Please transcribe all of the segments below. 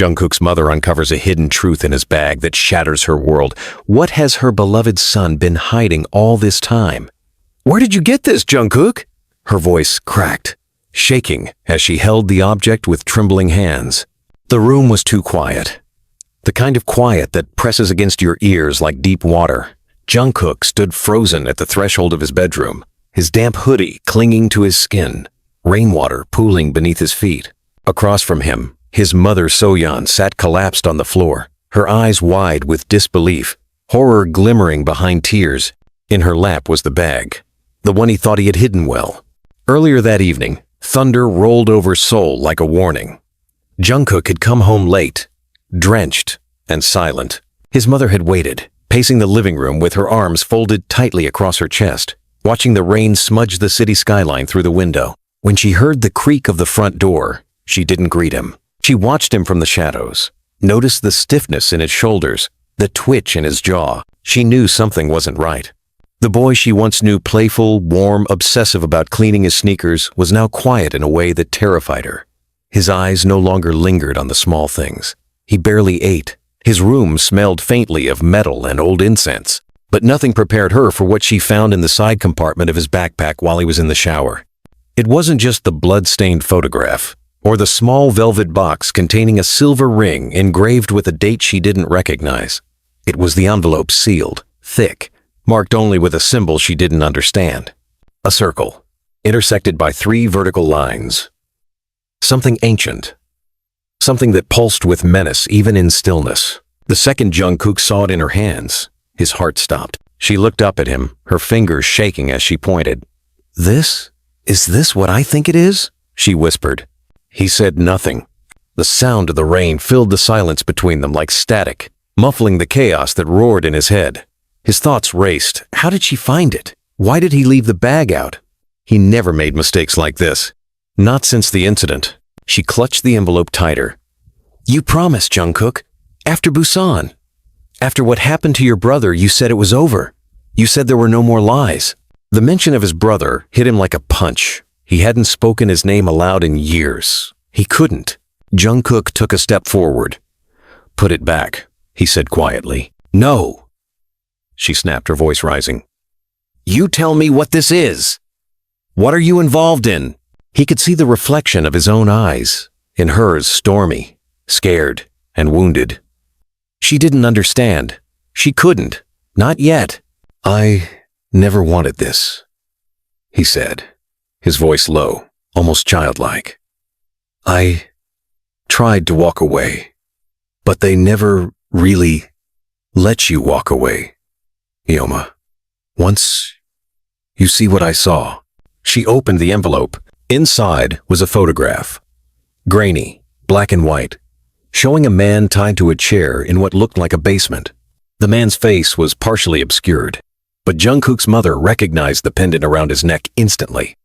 Jungkook's mother uncovers a hidden truth in his bag that shatters her world. What has her beloved son been hiding all this time? "Where did you get this, Jungkook?" Her voice cracked, shaking as she held the object with trembling hands. The room was too quiet. The kind of quiet that presses against your ears like deep water. Jungkook stood frozen at the threshold of his bedroom, his damp hoodie clinging to his skin, rainwater pooling beneath his feet. Across from him, his mother Soyeon sat collapsed on the floor, her eyes wide with disbelief, horror glimmering behind tears. In her lap was the bag, the one he thought he had hidden well. Earlier that evening, thunder rolled over Seoul like a warning. Jungkook had come home late, drenched and silent. His mother had waited, pacing the living room with her arms folded tightly across her chest, watching the rain smudge the city skyline through the window. When she heard the creak of the front door, she didn't greet him. She watched him from the shadows, noticed the stiffness in his shoulders, the twitch in his jaw. She knew something wasn't right. The boy she once knew playful, warm, obsessive about cleaning his sneakers was now quiet in a way that terrified her. His eyes no longer lingered on the small things. He barely ate. His room smelled faintly of metal and old incense, but nothing prepared her for what she found in the side compartment of his backpack while he was in the shower. It wasn't just the blood-stained photograph, or the small velvet box containing a silver ring engraved with a date she didn't recognize. It was the envelope sealed, thick, marked only with a symbol she didn't understand. A circle, intersected by 3 vertical lines. Something ancient. Something that pulsed with menace even in stillness. The second Jungkook saw it in her hands, his heart stopped. She looked up at him, her fingers shaking as she pointed. Is this what I think it is?" she whispered. He said nothing. The sound of the rain filled the silence between them like static, muffling the chaos that roared in his head. His thoughts raced. How did she find it? Why did he leave the bag out? He never made mistakes like this. Not since the incident. She clutched the envelope tighter. "You promised, Jungkook. After Busan. After what happened to your brother, you said it was over. You said there were no more lies." The mention of his brother hit him like a punch. He hadn't spoken his name aloud in years. He couldn't. Jungkook took a step forward. "Put it back," he said quietly. "No," she snapped, her voice rising. "You tell me what this is. What are you involved in?" He could see the reflection of his own eyes, in hers stormy, scared, and wounded. She didn't understand. She couldn't. Not yet. "I never wanted this," he said, his voice low, almost childlike. "I tried to walk away, but they never really let you walk away, Yoma. Once you see what I saw." She opened the envelope. Inside was a photograph, grainy, black and white, showing a man tied to a chair in what looked like a basement. The man's face was partially obscured, but Jungkook's mother recognized the pendant around his neck instantly.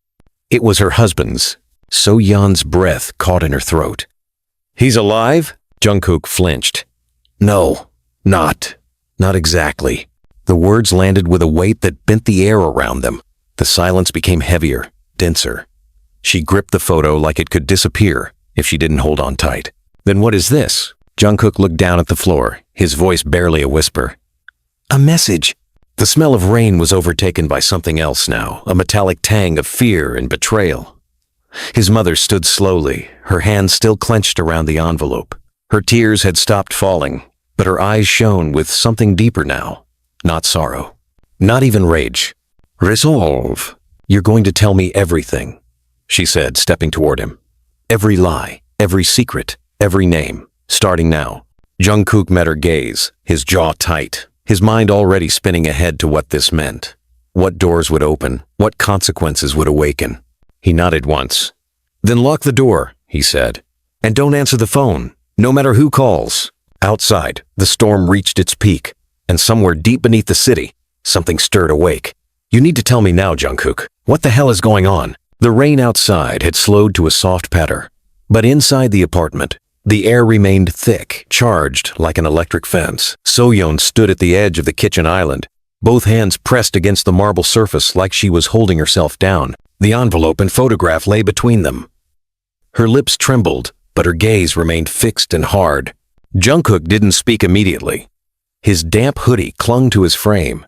It was her husband's. Soyeon's breath caught in her throat. "He's alive?" Jungkook flinched. "No, not exactly." The words landed with a weight that bent the air around them. The silence became heavier, denser. She gripped the photo like it could disappear if she didn't hold on tight. "Then what is this?" Jungkook looked down at the floor, his voice barely a whisper. "A message." The smell of rain was overtaken by something else now, a metallic tang of fear and betrayal. His mother stood slowly, her hands still clenched around the envelope. Her tears had stopped falling, but her eyes shone with something deeper now. Not sorrow. Not even rage. "Resolve. You're going to tell me everything," she said, stepping toward him. "Every lie, every secret, every name, starting now." Jungkook met her gaze, his jaw tight, his mind already spinning ahead to what this meant. What doors would open, what consequences would awaken. He nodded once. "Then lock the door," he said. "And don't answer the phone, no matter who calls." Outside, the storm reached its peak, and somewhere deep beneath the city, something stirred awake. "You need to tell me now, Jungkook. What the hell is going on?" The rain outside had slowed to a soft patter, but inside the apartment, the air remained thick, charged like an electric fence. Soyeon stood at the edge of the kitchen island, both hands pressed against the marble surface like she was holding herself down. The envelope and photograph lay between them. Her lips trembled, but her gaze remained fixed and hard. Jungkook didn't speak immediately. His damp hoodie clung to his frame,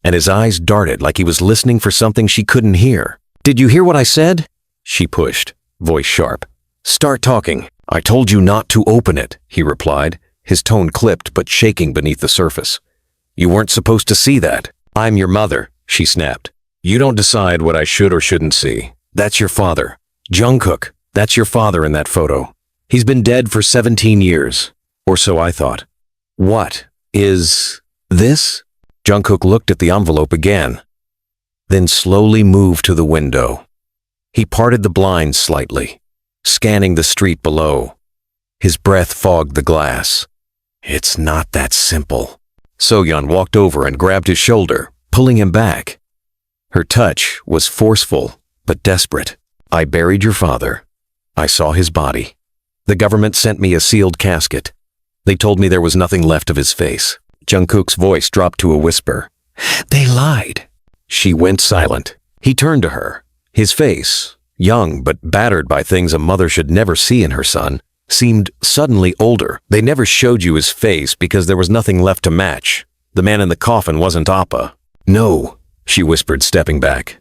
and his eyes darted like he was listening for something she couldn't hear. "Did you hear what I said?" She pushed, voice sharp. "Start talking." "I told you not to open it," he replied, his tone clipped but shaking beneath the surface. "You weren't supposed to see that." "I'm your mother," she snapped. "You don't decide what I should or shouldn't see. That's your father. Jungkook, that's your father in that photo. He's been dead for 17 years. Or so I thought." "What is this?" Jungkook looked at the envelope again, then slowly moved to the window. He parted the blinds slightly, scanning the street below. His breath fogged the glass. "It's not that simple." Soyeon walked over and grabbed his shoulder, pulling him back. Her touch was forceful but desperate. "I buried your father. I saw his body. The government sent me a sealed casket. They told me there was nothing left of his face." Jungkook's voice dropped to a whisper. "They lied." She went silent. He turned to her. His face, young but battered by things a mother should never see in her son, seemed suddenly older. "They never showed you his face because there was nothing left to match. The man in the coffin wasn't Appa." "No," she whispered, stepping back.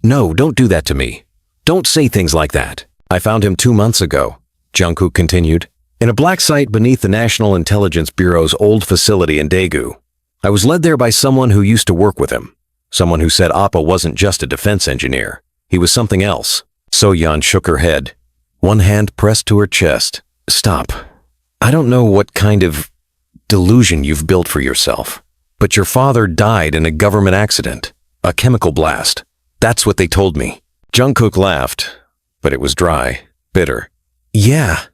"No, don't do that to me. Don't say things like that." "I found him 2 months ago," Jungkook continued, "in a black site beneath the National Intelligence Bureau's old facility in Daegu. I was led there by someone who used to work with him, someone who said Appa wasn't just a defense engineer. He was something else." Soyeon shook her head, one hand pressed to her chest. "Stop. I don't know what kind of delusion you've built for yourself, but your father died in a government accident, a chemical blast. That's what they told me." Jungkook laughed, but it was dry, bitter. "Yeah,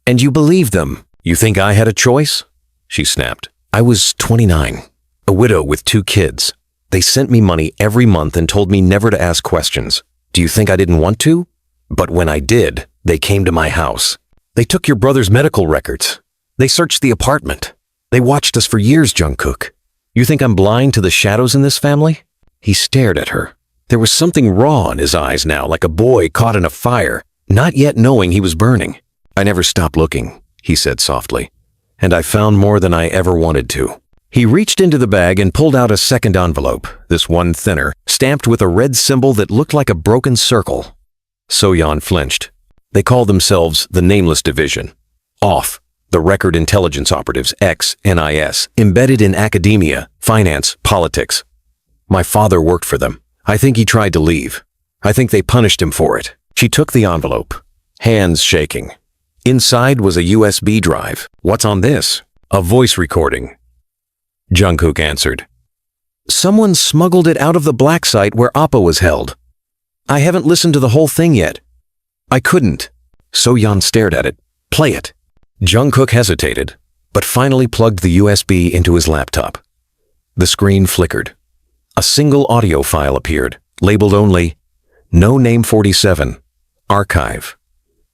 and you believed them. You think I had a choice?" she snapped. "I was 29, a widow with 2 kids. They sent me money every month and told me never to ask questions. Do you think I didn't want to? But when I did, they came to my house. They took your brother's medical records. They searched the apartment. They watched us for years, Jungkook. You think I'm blind to the shadows in this family?" He stared at her. There was something raw in his eyes now, like a boy caught in a fire, not yet knowing he was burning. "I never stopped looking," he said softly, "and I found more than I ever wanted to." He reached into the bag and pulled out a second envelope, this one thinner, stamped with a red symbol that looked like a broken circle. Soyeon flinched. They called themselves the Nameless Division. OFF, the Record Intelligence Operatives, NIS, embedded in academia, finance, politics. My father worked for them. I think he tried to leave. I think they punished him for it. She took the envelope, hands shaking. Inside was a USB drive. "What's on this?" "A voice recording," Jungkook answered. "Someone smuggled it out of the black site where Appa was held. I haven't listened to the whole thing yet." "I couldn't." Soyeon stared at it. "Play it." Jungkook hesitated, but finally plugged the USB into his laptop. The screen flickered. A single audio file appeared, labeled only "No Name 47, Archive,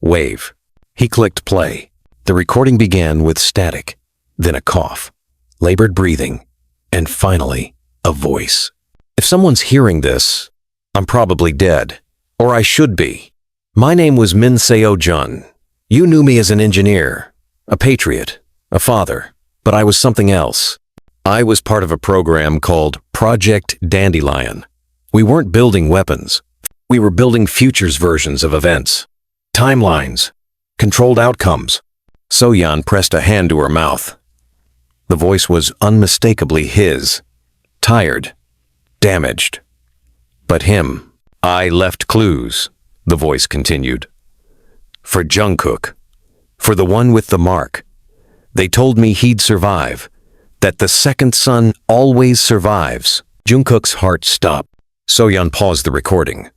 Wave." He clicked play. The recording began with static, then a cough, labored breathing, and finally, a voice. "If someone's hearing this, I'm probably dead, or I should be. My name was Min Seo Jun. You knew me as an engineer, a patriot, a father, but I was something else. I was part of a program called Project Dandelion. We weren't building weapons. We were building futures versions of events, timelines, controlled outcomes." Soyeon pressed a hand to her mouth. The voice was unmistakably his, tired, damaged. "But him, I left clues," the voice continued. "For Jungkook, for the one with the mark. They told me he'd survive, that the second son always survives." Jungkook's heart stopped. Soyeon paused the recording.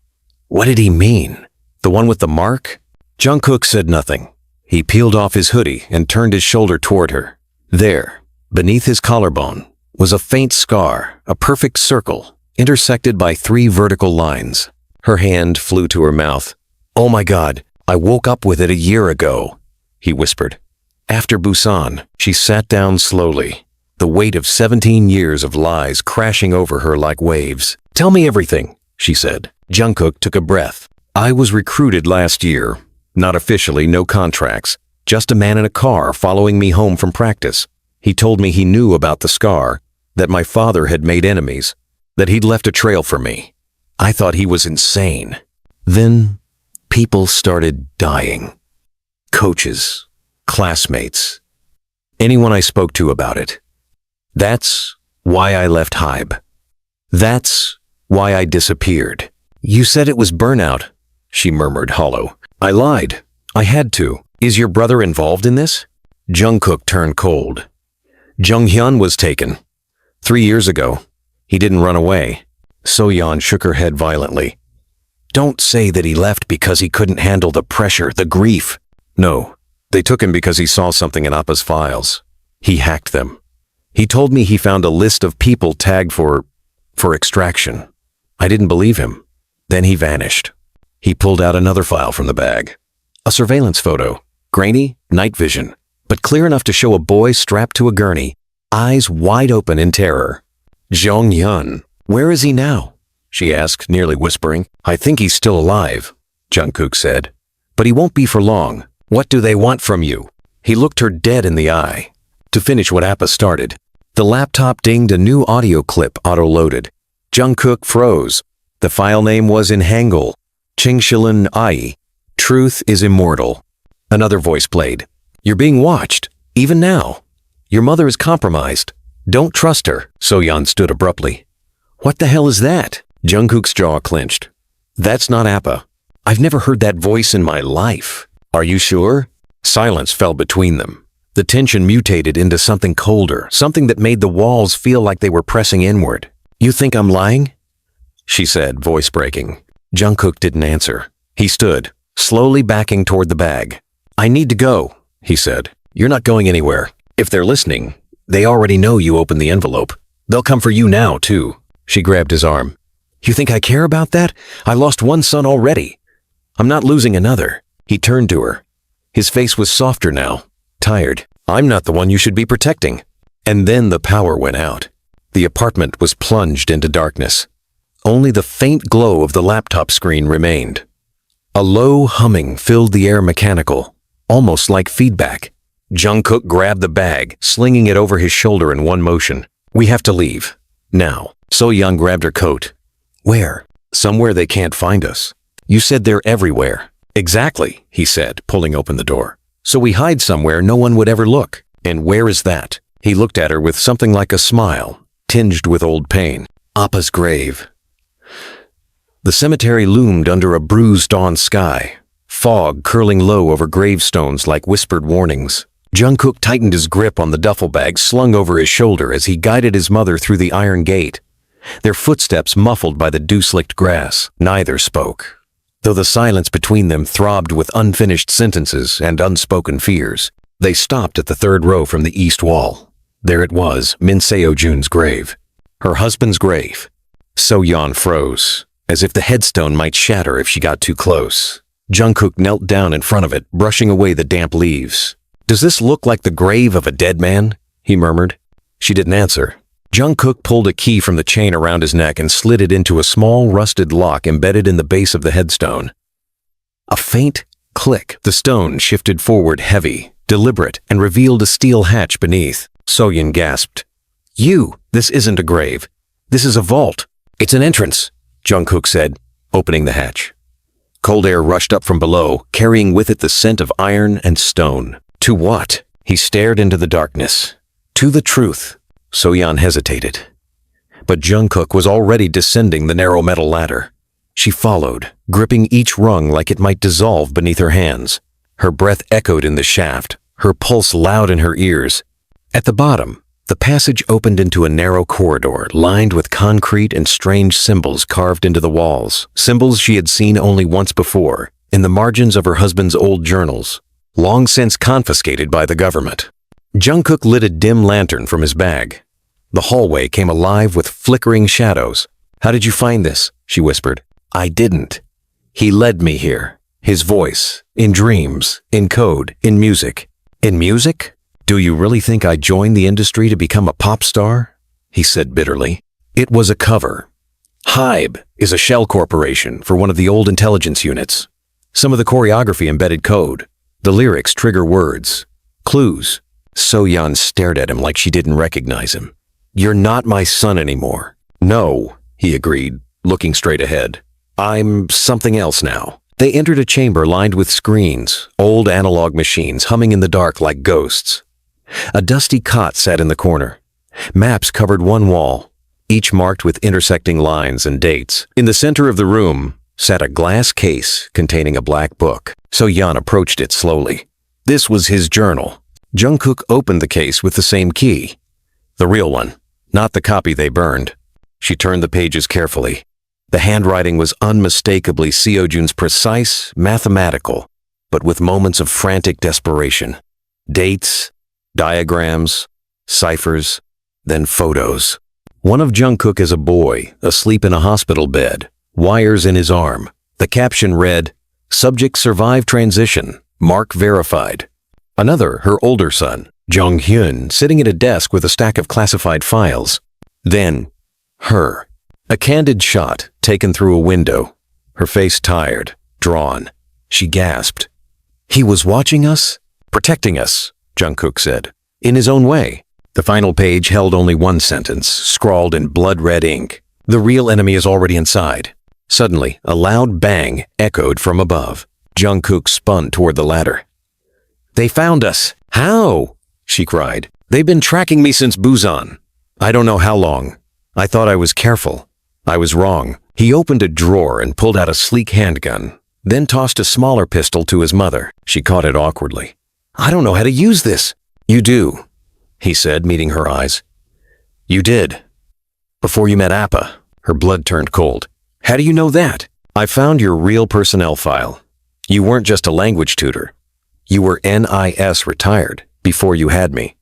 What did he mean? The one with the mark? Jungkook said nothing. He peeled off his hoodie and turned his shoulder toward her. There, beneath his collarbone, was a faint scar, a perfect circle, intersected by 3 vertical lines. Her hand flew to her mouth. "Oh my God, I woke up with it a year ago," he whispered. After Busan, she sat down slowly, the weight of 17 years of lies crashing over her like waves. "Tell me everything," she said. Jungkook took a breath. "I was recruited last year. Not officially, no contracts. Just a man in a car following me home from practice. He told me he knew about the scar, that my father had made enemies, that he'd left a trail for me. I thought he was insane. Then, people started dying. Coaches, classmates, anyone I spoke to about it. That's why I left Hybe. That's why I disappeared. You said it was burnout, she murmured hollow. I lied. I had to. Is your brother involved in this? Jungkook turned cold. Junghyun was taken. 3 years ago. He didn't run away. Soyeon shook her head violently. Don't say that he left because he couldn't handle the pressure, the grief. No, they took him because he saw something in Appa's files. He hacked them. He told me he found a list of people tagged for extraction. I didn't believe him. Then he vanished. He pulled out another file from the bag. A surveillance photo. Grainy, night vision, but clear enough to show a boy strapped to a gurney, eyes wide open in terror. Jonghyun, where is he now? She asked, nearly whispering. I think he's still alive, Jungkook said. But he won't be for long. What do they want from you? He looked her dead in the eye. To finish what Appa started, the laptop dinged a new audio clip auto-loaded. Jungkook froze. The file name was in Hangul. Chingshilin Ai. Truth is immortal. Another voice played. You're being watched, even now. Your mother is compromised. Don't trust her. Soyeon stood abruptly. What the hell is that? Jungkook's jaw clenched. That's not Appa. I've never heard that voice in my life. Are you sure? Silence fell between them. The tension mutated into something colder, something that made the walls feel like they were pressing inward. You think I'm lying? She said, voice breaking. Jungkook didn't answer. He stood, slowly backing toward the bag. I need to go, he said. You're not going anywhere. If they're listening, they already know you opened the envelope. They'll come for you now, too. She grabbed his arm. You think I care about that? I lost one son already. I'm not losing another. He turned to her. His face was softer now, tired. I'm not the one you should be protecting. And then the power went out. The apartment was plunged into darkness. Only the faint glow of the laptop screen remained. A low humming filled the air, mechanical, almost like feedback. Jungkook grabbed the bag, slinging it over his shoulder in one motion. We have to leave. Now. Soyeon grabbed her coat. Where? Somewhere they can't find us. You said they're everywhere. Exactly, he said, pulling open the door. So we hide somewhere no one would ever look. And where is that? He looked at her with something like a smile, tinged with old pain. Appa's grave. The cemetery loomed under a bruised dawn sky, fog curling low over gravestones like whispered warnings. Jungkook tightened his grip on the duffel bag slung over his shoulder as he guided his mother through the iron gate. Their footsteps muffled by the dew-slicked grass. Neither spoke, though the silence between them throbbed with unfinished sentences and unspoken fears. They stopped at the third row from the east wall. There it was, Min Seo-jun's grave. Her husband's grave. Soyeon froze, as if the headstone might shatter if she got too close. Jungkook knelt down in front of it, brushing away the damp leaves. Does this look like the grave of a dead man? He murmured. She didn't answer. Jungkook pulled a key from the chain around his neck and slid it into a small rusted lock embedded in the base of the headstone. A faint click. The stone shifted forward heavy, deliberate, and revealed a steel hatch beneath. Soyeon gasped. This isn't a grave. This is a vault. It's an entrance, Jungkook said, opening the hatch. Cold air rushed up from below, carrying with it the scent of iron and stone. To what? He stared into the darkness. To the truth. Soyeon hesitated. But Jungkook was already descending the narrow metal ladder. She followed, gripping each rung like it might dissolve beneath her hands. Her breath echoed in the shaft, her pulse loud in her ears. At the bottom, the passage opened into a narrow corridor lined with concrete and strange symbols carved into the walls, symbols she had seen only once before, in the margins of her husband's old journals, long since confiscated by the government. Jungkook lit a dim lantern from his bag. The hallway came alive with flickering shadows. How did you find this? She whispered. I didn't. He led me here. His voice, in dreams, in code, in music. In music? Do you really think I joined the industry to become a pop star? He said bitterly. It was a cover. Hybe is a shell corporation for one of the old intelligence units. Some of the choreography embedded code. The lyrics trigger words. Clues. So-yeon stared at him like she didn't recognize him. "You're not my son anymore." "No," he agreed, looking straight ahead. "I'm something else now." They entered a chamber lined with screens, old analog machines humming in the dark like ghosts. A dusty cot sat in the corner. Maps covered one wall, each marked with intersecting lines and dates. In the center of the room sat a glass case containing a black book. So-yeon approached it slowly. This was his journal. Jungkook opened the case with the same key. The real one, not the copy they burned. She turned the pages carefully. The handwriting was unmistakably Seo-jun's precise, mathematical, but with moments of frantic desperation. Dates, diagrams, ciphers, then photos. One of Jungkook as a boy, asleep in a hospital bed, wires in his arm. The caption read, "Subject survived transition, mark verified." Another, her older son, Jonghyun, sitting at a desk with a stack of classified files. Then, her. A candid shot taken through a window. Her face tired, drawn. She gasped. "He was watching us? Protecting us," Jungkook said, in his own way. The final page held only one sentence, scrawled in blood-red ink. "The real enemy is already inside." Suddenly, a loud bang echoed from above. Jungkook spun toward the ladder. "They found us." "How?" she cried. "They've been tracking me since Busan. I don't know how long. I thought I was careful. I was wrong." He opened a drawer and pulled out a sleek handgun, then tossed a smaller pistol to his mother. She caught it awkwardly. "I don't know how to use this." "You do," he said, meeting her eyes. "You did. Before you met Appa." Her blood turned cold. "How do you know that?" "I found your real personnel file. You weren't just a language tutor. You were NIS retired before you had me.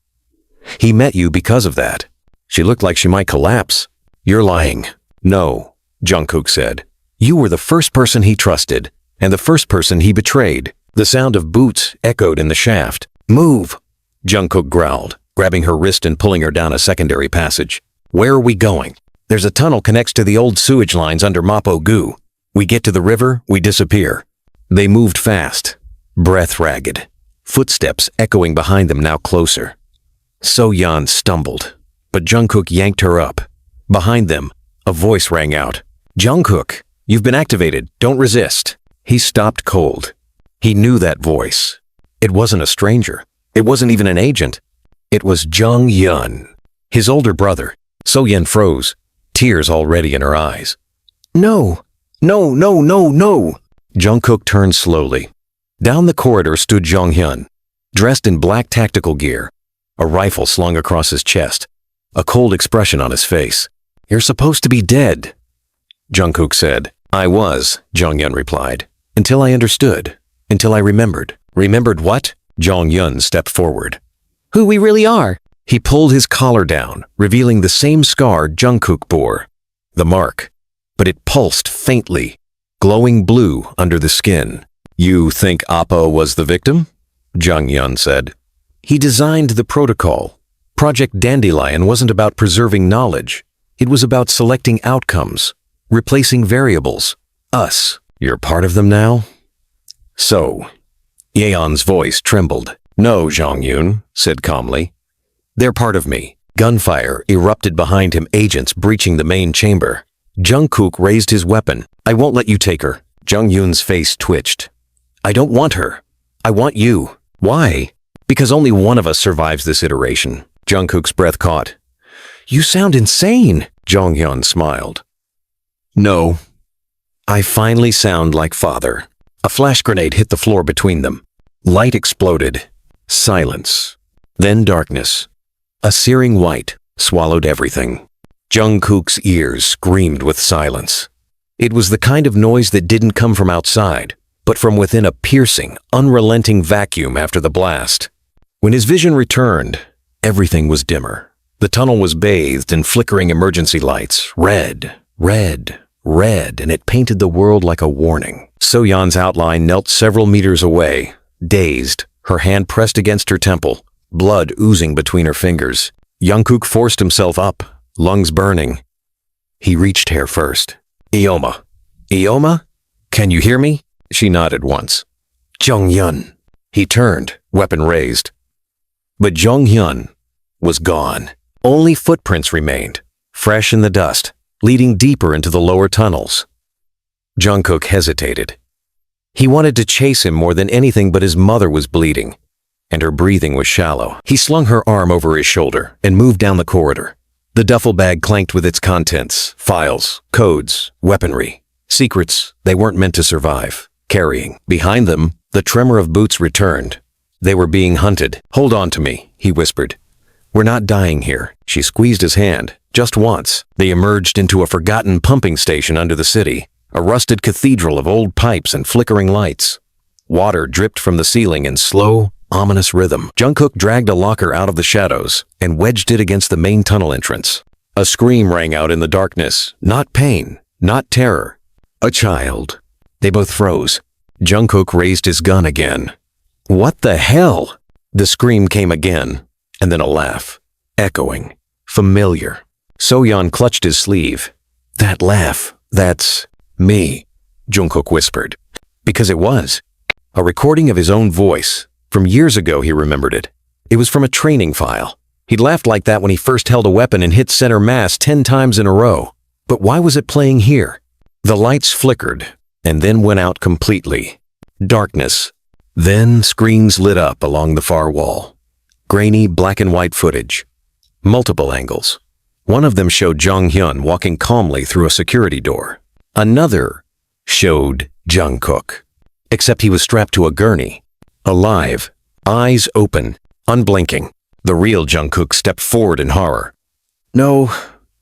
He met you because of that." She looked like she might collapse. "You're lying." "No," Jungkook said. "You were the first person he trusted, and the first person he betrayed." The sound of boots echoed in the shaft. "Move," Jungkook growled, grabbing her wrist and pulling her down a secondary passage. "Where are we going?" "There's a tunnel connects to the old sewage lines under Mapo-gu. We get to the river, we disappear." They moved fast, breath ragged, footsteps echoing behind them now closer. So-yeon stumbled, but Jungkook yanked her up. Behind them, a voice rang out. "Jungkook, you've been activated. Don't resist." He stopped cold. He knew that voice. It wasn't a stranger. It wasn't even an agent. It was Junghyun, his older brother. So-yeon froze, tears already in her eyes. "No, no, no, no, no." Jungkook turned slowly. Down the corridor stood Jonghyun, dressed in black tactical gear, a rifle slung across his chest, a cold expression on his face. "You're supposed to be dead," Jungkook said. "I was," Jonghyun replied, "until I understood, until I remembered." "Remembered what?" Jonghyun stepped forward. "Who we really are." He pulled his collar down, revealing the same scar Jungkook bore. The mark, but it pulsed faintly, glowing blue under the skin. "You think Appa was the victim?" Jonghyun said. "He designed the protocol. Project Dandelion wasn't about preserving knowledge. It was about selecting outcomes, replacing variables. Us. You're part of them now?" "So." Yeon's voice trembled. "No, Jonghyun," said calmly. "They're part of me." Gunfire erupted behind him, agents breaching the main chamber. Jungkook raised his weapon. "I won't let you take her." Jonghyun's face twitched. "I don't want her. I want you." "Why?" "Because only one of us survives this iteration." Jungkook's breath caught. "You sound insane." Jonghyun smiled. "No. I finally sound like father." A flash grenade hit the floor between them. Light exploded. Silence. Then darkness. A searing white swallowed everything. Jungkook's ears screamed with silence. It was the kind of noise that didn't come from outside, but from within a piercing, unrelenting vacuum after the blast. When his vision returned, everything was dimmer. The tunnel was bathed in flickering emergency lights, red, red, red, and it painted the world like a warning. So-yeon's outline knelt several meters away, dazed, her hand pressed against her temple, blood oozing between her fingers. Jungkook forced himself up, lungs burning. He reached her first. "Ioma. Ioma? Can you hear me?" She nodded once. Jonghyun. He turned, weapon raised. But Jonghyun was gone. Only footprints remained, fresh in the dust, leading deeper into the lower tunnels. Jungkook hesitated. He wanted to chase him more than anything, but his mother was bleeding, and her breathing was shallow. He slung her arm over his shoulder and moved down the corridor. The duffel bag clanked with its contents, files, codes, weaponry, secrets they weren't meant to survive, carrying. Behind them, the tremor of boots returned. They were being hunted. Hold on to me, he whispered. We're not dying here. She squeezed his hand, just once. They emerged into a forgotten pumping station under the city, a rusted cathedral of old pipes and flickering lights. Water dripped from the ceiling in slow, ominous rhythm. Jungkook dragged a locker out of the shadows and wedged it against the main tunnel entrance. A scream rang out in the darkness. Not pain, not terror. A child. They both froze. Jungkook raised his gun again. What the hell? The scream came again, and then a laugh. Echoing. Familiar. Soyeon clutched his sleeve. That laugh, that's me, Jungkook whispered. Because it was. A recording of his own voice. From years ago, he remembered it. It was from a training file. He'd laughed like that when he first held a weapon and hit center mass 10 times in a row. But why was it playing here? The lights flickered, and then went out completely. Darkness. Then screens lit up along the far wall. Grainy black and white footage. Multiple angles. One of them showed Jonghyun walking calmly through a security door. Another showed Jungkook. Except he was strapped to a gurney. Alive. Eyes open. Unblinking. The real Jungkook stepped forward in horror. No,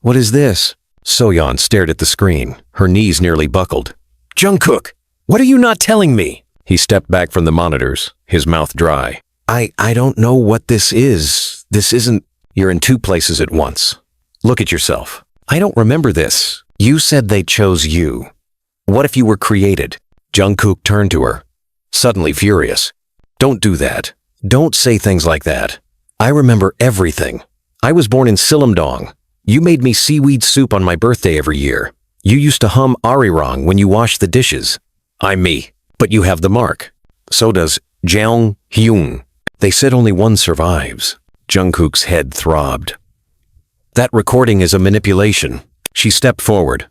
what is this? Soyeon stared at the screen. Her knees nearly buckled. Jungkook, what are you not telling me? He stepped back from the monitors, his mouth dry. I don't know what this is. This isn't... You're in two places at once. Look at yourself. I don't remember this. You said they chose you. What if you were created? Jungkook turned to her, suddenly furious. Don't do that. Don't say things like that. I remember everything. I was born in Silumdong. You made me seaweed soup on my birthday every year. You used to hum arirang when you washed the dishes. I'm me, but you have the mark. So does Taehyung. They said only one survives. Jungkook's head throbbed. That recording is a manipulation. She stepped forward.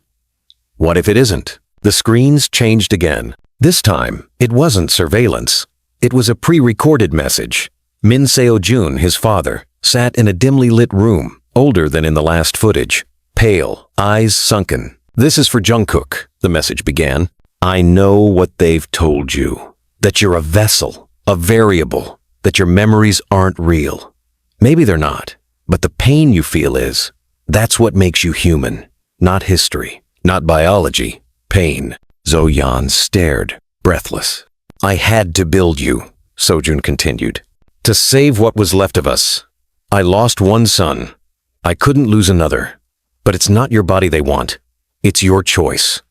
What if it isn't? The screens changed again. This time, it wasn't surveillance. It was a pre-recorded message. Min Seo-jun, his father, sat in a dimly lit room, older than in the last footage. Pale, eyes sunken. This is for Jungkook, the message began. I know what they've told you. That you're a vessel, a variable, that your memories aren't real. Maybe they're not, but the pain you feel is. That's what makes you human, not history, not biology, pain. Soyeon stared, breathless. I had to build you, Sojun continued, to save what was left of us. I lost one son. I couldn't lose another. But it's not your body they want. It's your choice.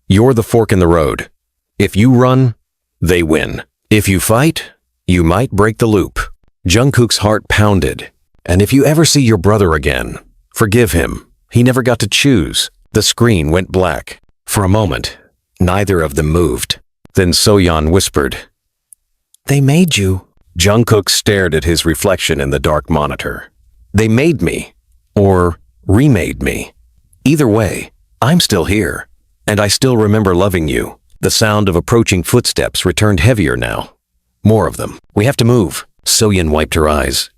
You're the fork in the road. If you run, they win. If you fight, you might break the loop. Jungkook's heart pounded. And if you ever see your brother again, forgive him. He never got to choose. The screen went black. For a moment, neither of them moved. Then Soyeon whispered, They made you. Jungkook stared at his reflection in the dark monitor. They made me, or remade me. Either way, I'm still here, and I still remember loving you. The sound of approaching footsteps returned heavier now. More of them. We have to move. Soyeon wiped her eyes.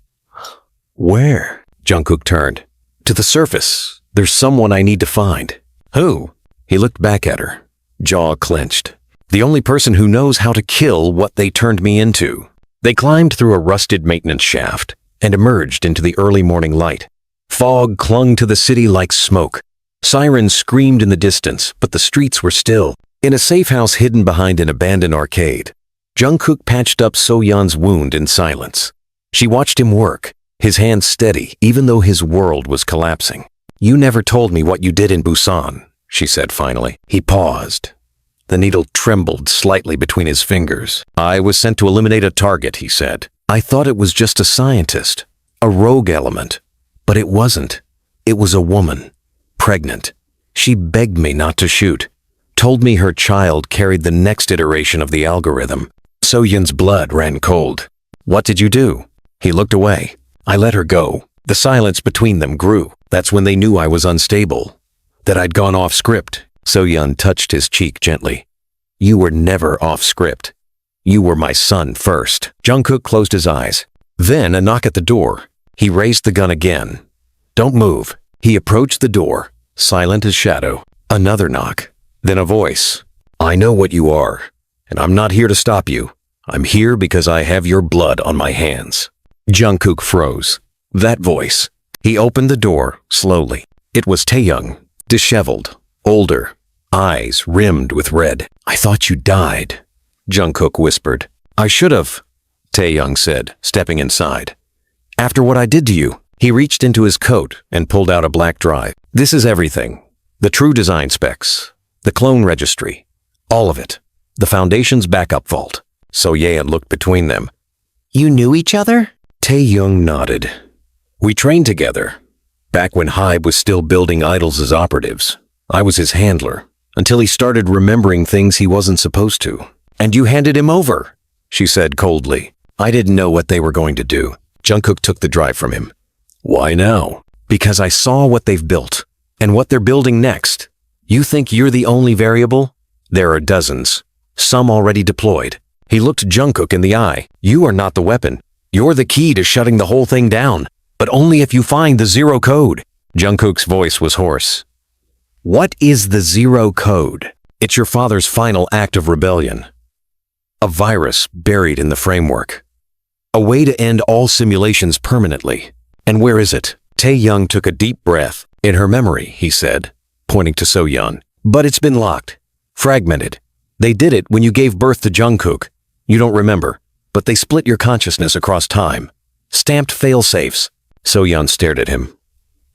Where? Jungkook turned. To the surface. There's someone I need to find. Who? He looked back at her, jaw clenched. The only person who knows how to kill what they turned me into. They climbed through a rusted maintenance shaft and emerged into the early morning light. Fog clung to the city like smoke. Sirens screamed in the distance, but the streets were still. In a safe house hidden behind an abandoned arcade, Jungkook patched up Soyeon's wound in silence. She watched him work, his hands steady even though his world was collapsing. You never told me what you did in Busan, she said finally. He paused. The needle trembled slightly between his fingers. I was sent to eliminate a target, he said. I thought it was just a scientist, a rogue element. But it wasn't. It was a woman, pregnant. She begged me not to shoot, Told me her child carried the next iteration of the algorithm. So-yeon's blood ran cold. What did you do? He looked away. I let her go. The silence between them grew. That's when they knew I was unstable, that I'd gone off script. So-yeon touched his cheek gently. You were never off script. You were my son first. Jungkook closed his eyes. Then a knock at the door. He raised the gun again. Don't move. He approached the door, silent as shadow. Another knock. Then a voice. I know what you are, and I'm not here to stop you. I'm here because I have your blood on my hands. Jungkook froze. That voice. He opened the door, slowly. It was Taehyung, disheveled, older, eyes rimmed with red. I thought you died, Jungkook whispered. I should have, Taehyung said, stepping inside. After what I did to you. He reached into his coat and pulled out a black drive. This is everything. The true design specs, the clone registry, all of it. The Foundation's backup vault. So-yeon looked between them. You knew each other? Taehyung nodded. We trained together. Back when Hybe was still building idols as operatives. I was his handler, until he started remembering things he wasn't supposed to. And you handed him over, she said coldly. I didn't know what they were going to do. Jungkook took the drive from him. Why now? Because I saw what they've built, and what they're building next. You think you're the only variable? There are dozens, some already deployed. He looked Jungkook in the eye. You are not the weapon. You're the key to shutting the whole thing down, but only if you find the zero code. Jungkook's voice was hoarse. What is the zero code? It's your father's final act of rebellion. A virus buried in the framework. A way to end all simulations permanently. And where is it? Taehyung took a deep breath. In her memory, he said, pointing to So-yeon. But it's been locked. Fragmented. They did it when you gave birth to Jungkook. You don't remember, but they split your consciousness across time. Stamped fail-safes. So-yeon stared at him.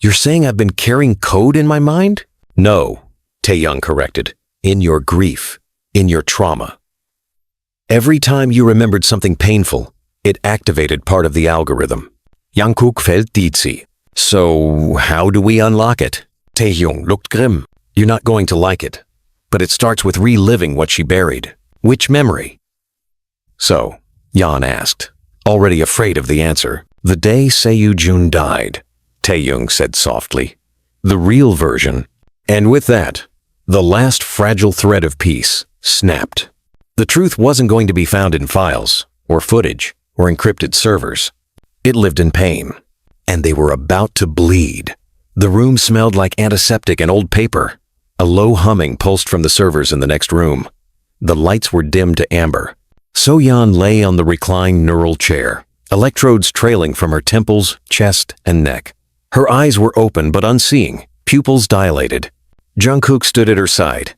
You're saying I've been carrying code in my mind? No, Taehyung corrected. In your grief. In your trauma. Every time you remembered something painful, it activated part of the algorithm. Jungkookff. So, how do we unlock it? Taehyung looked grim. You're not going to like it. But it starts with reliving what she buried. Which memory? So, Yeon asked, already afraid of the answer. The day Seo-jun died, Taehyung said softly. The real version. And with that, the last fragile thread of peace snapped. The truth wasn't going to be found in files, or footage, or encrypted servers. It lived in pain, and they were about to bleed. The room smelled like antiseptic and old paper. A low humming pulsed from the servers in the next room. The lights were dimmed to amber. So-yeon lay on the reclined neural chair, electrodes trailing from her temples, chest, and neck. Her eyes were open but unseeing, pupils dilated. Jungkook stood at her side,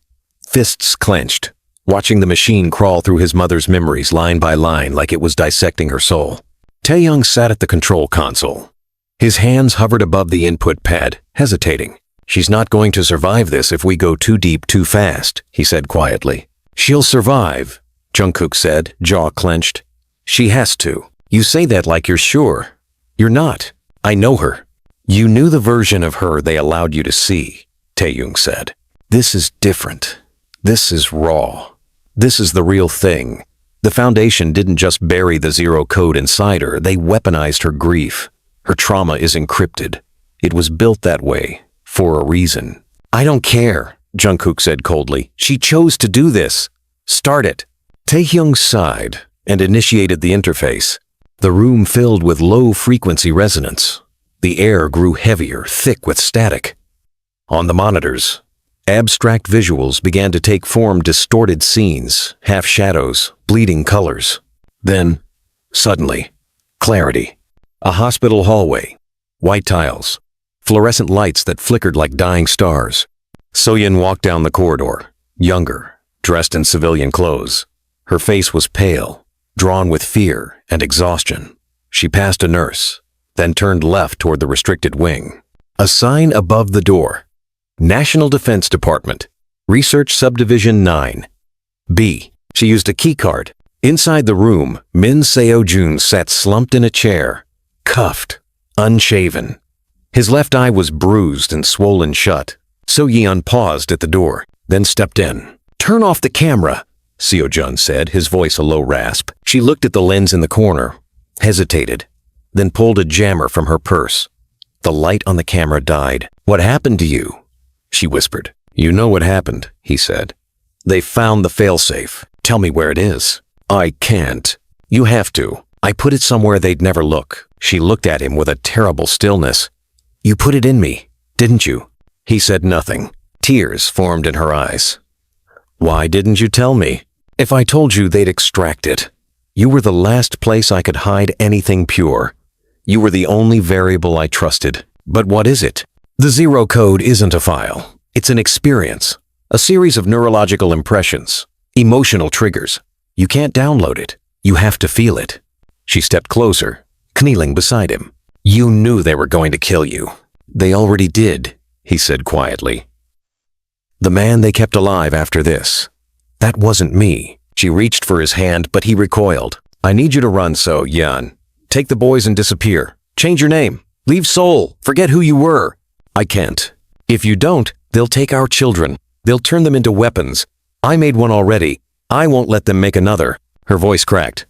fists clenched, watching the machine crawl through his mother's memories line by line like it was dissecting her soul. Taehyung sat at the control console. His hands hovered above the input pad, hesitating. She's not going to survive this if we go too deep too fast, he said quietly. She'll survive, Jungkook said, jaw clenched. She has to. You say that like you're sure. You're not. I know her. You knew the version of her they allowed you to see, Taehyung said. This is different. This is raw. This is the real thing. The Foundation didn't just bury the zero code inside her, they weaponized her grief. Her trauma is encrypted. It was built that way, for a reason. I don't care, Jungkook said coldly. She chose to do this. Start it. Taehyung sighed and initiated the interface. The room filled with low-frequency resonance. The air grew heavier, thick with static. On the monitors, abstract visuals began to take form, distorted scenes, half-shadows, bleeding colors. Then, suddenly, clarity. A hospital hallway, white tiles, fluorescent lights that flickered like dying stars. So-yeon walked down the corridor, younger, dressed in civilian clothes. Her face was pale, drawn with fear and exhaustion. She passed a nurse, then turned left toward the restricted wing. A sign above the door. National Defense Department, Research Subdivision 9. B. She used a keycard. Inside the room, Min Seo-jun sat slumped in a chair, cuffed, unshaven. His left eye was bruised and swollen shut. So-yeon paused at the door, then stepped in. Turn off the camera, Jeon said, his voice a low rasp. She looked at the lens in the corner, hesitated, then pulled a jammer from her purse. The light on the camera died. What happened to you? She whispered. You know what happened, he said. They found the failsafe. Tell me where it is. I can't. You have to. I put it somewhere they'd never look. She looked at him with a terrible stillness. You put it in me, didn't you? He said nothing. Tears formed in her eyes. Why didn't you tell me? If I told you, they'd extract it. You were the last place I could hide anything pure. You were the only variable I trusted. But what is it? The zero code isn't a file. It's an experience. A series of neurological impressions. Emotional triggers. You can't download it. You have to feel it. She stepped closer, kneeling beside him. You knew they were going to kill you. They already did, he said quietly. The man they kept alive after this. That wasn't me. She reached for his hand, but he recoiled. I need you to run, Jeon. Take the boys and disappear. Change your name. Leave Seoul. Forget who you were. I can't. If you don't, they'll take our children. They'll turn them into weapons. I made one already. I won't let them make another. Her voice cracked.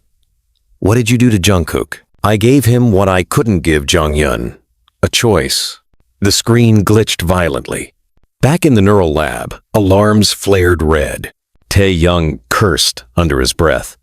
What did you do to Jungkook? I gave him what I couldn't give Jonghyun. A choice. The screen glitched violently. Back in the neural lab, alarms flared red. Taehyung cursed under his breath.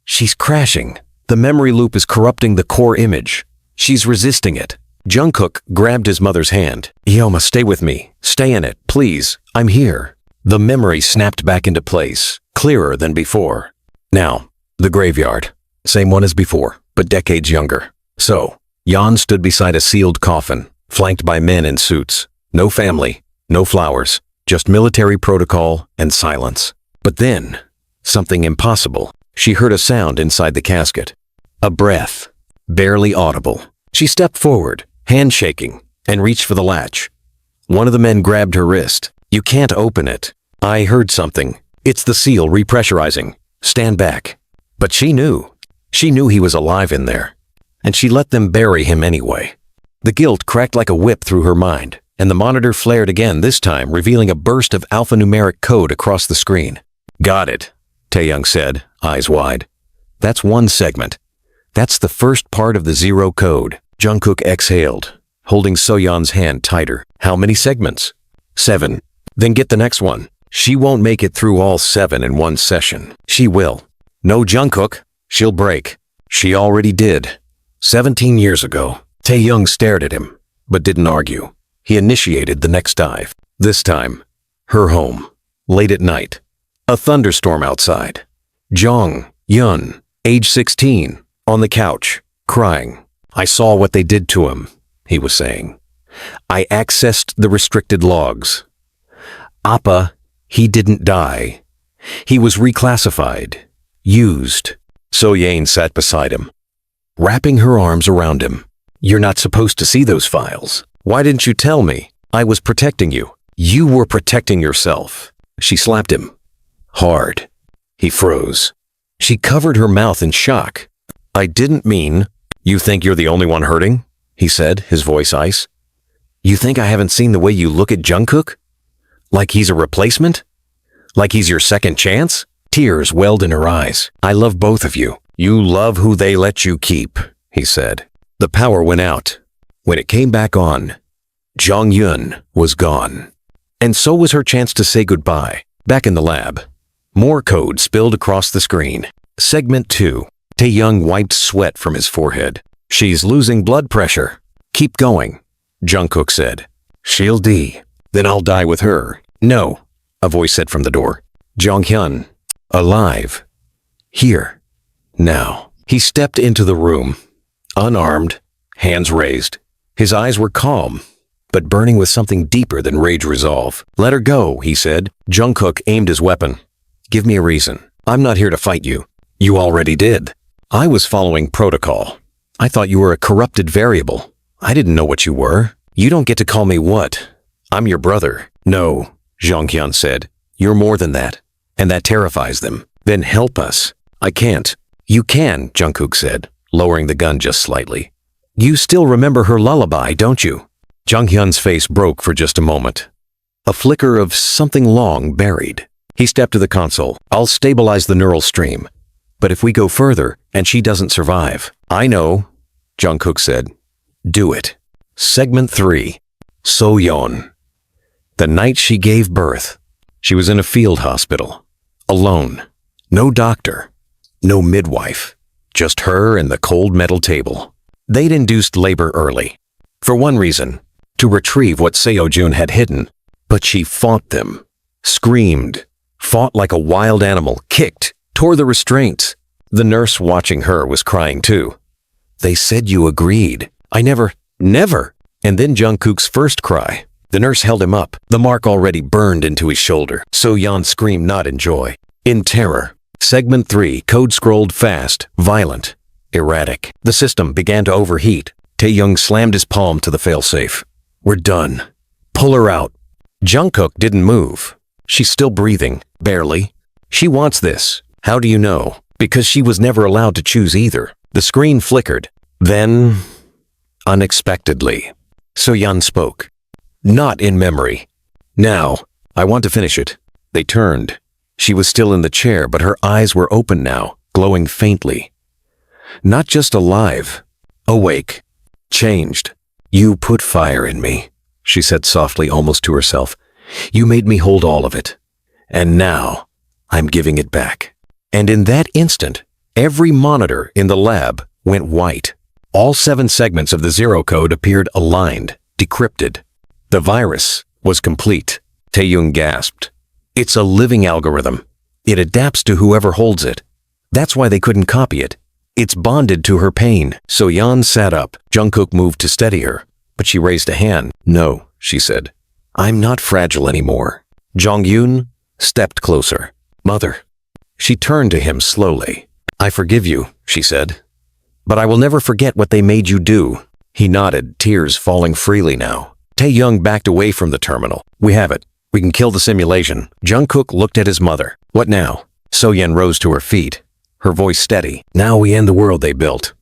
She's crashing. The memory loop is corrupting the core image. She's resisting it. Jungkook grabbed his mother's hand. Yoma, stay with me. Stay in it, please. I'm here. The memory snapped back into place, clearer than before. Now, the graveyard. Same one as before, but decades younger. So, Yeon stood beside a sealed coffin, flanked by men in suits. No family, no flowers, just military protocol and silence. But then, something impossible. She heard a sound inside the casket. A breath, barely audible. She stepped forward, hand shaking, and reached for the latch. One of the men grabbed her wrist. You can't open it. I heard something. It's the seal repressurizing. Stand back. But she knew. She knew he was alive in there. And she let them bury him anyway. The guilt cracked like a whip through her mind, and the monitor flared again, this time revealing a burst of alphanumeric code across the screen. Got it, Taehyung said, eyes wide. That's one segment. That's the first part of the zero code. Jungkook exhaled, holding Soyeon's hand tighter. How many segments? 7. Then get the next one. She won't make it through all 7 in one session. She will. No Jungkook. She'll break. She already did. 17 years ago. Taehyung stared at him, but didn't argue. He initiated the next dive. This time, her home. Late at night. A thunderstorm outside. Jonghyun, age 16, on the couch, crying. I saw what they did to him, he was saying. I accessed the restricted logs. Appa, he didn't die. He was reclassified, used. Soyeon sat beside him, wrapping her arms around him. You're not supposed to see those files. Why didn't you tell me? I was protecting you. You were protecting yourself. She slapped him. Hard. He froze. She covered her mouth in shock. I didn't mean. You think you're the only one hurting? He said, his voice ice. You think I haven't seen the way you look at Jungkook? Like he's a replacement? Like he's your second chance? Tears welled in her eyes. I love both of you. You love who they let you keep, he said. The power went out. When it came back on, Jonghyun was gone. And so was her chance to say goodbye. Back in the lab, more code spilled across the screen. Segment 2. Taehyung wiped sweat from his forehead. She's losing blood pressure. Keep going, Jungkook said. She'll D. Then I'll die with her. No, a voice said from the door. Jonghyun, alive. Here. Now. He stepped into the room, unarmed, hands raised. His eyes were calm, but burning with something deeper than rage resolve. Let her go, he said. Jungkook aimed his weapon. Give me a reason. I'm not here to fight you. You already did. I was following protocol. I thought you were a corrupted variable. I didn't know what you were. You don't get to call me what? I'm your brother. No, Jonghyun said. You're more than that. And that terrifies them. Then help us. I can't. You can, Jungkook said, lowering the gun just slightly. You still remember her lullaby, don't you? Jonghyun's face broke for just a moment. A flicker of something long buried. He stepped to the console. I'll stabilize the neural stream. But if we go further and she doesn't survive. I know, Jungkook said. Do it. Segment 3. Soyeon. The night she gave birth. She was in a field hospital. Alone. No doctor. No midwife. Just her and the cold metal table. They'd induced labor early. For one reason. To retrieve what Seojun had hidden. But she fought them. Screamed. Fought like a wild animal. Kicked. Tore the restraints. The nurse watching her was crying too. They said you agreed. I never. And then Jungkook's first cry. The nurse held him up, the mark already burned into his shoulder. Soyeon screamed not in joy, in terror. Segment 3, code scrolled fast, violent, erratic. The system began to overheat. Taehyung slammed his palm to the failsafe. We're done. Pull her out. Jungkook didn't move. She's still breathing, barely. She wants this. How do you know? Because she was never allowed to choose either. The screen flickered. Then, unexpectedly, Soyeon spoke. Not in memory. Now, I want to finish it. They turned. She was still in the chair, but her eyes were open now, glowing faintly. Not just alive. Awake. Changed. You put fire in me, she said softly, almost to herself. You made me hold all of it. And now, I'm giving it back. And in that instant, every monitor in the lab went white. All 7 segments of the zero code appeared aligned, decrypted. The virus was complete. Taehyung gasped. It's a living algorithm. It adapts to whoever holds it. That's why they couldn't copy it. It's bonded to her pain. Soyeon sat up. Jungkook moved to steady her, but she raised a hand. No, she said. I'm not fragile anymore. Jongyun stepped closer. Mother. She turned to him slowly. I forgive you, she said. But I will never forget what they made you do. He nodded, tears falling freely now. Taehyung backed away from the terminal. We have it. We can kill the simulation. Jungkook looked at his mother. What now? Soyeon rose to her feet, her voice steady. Now we end the world they built.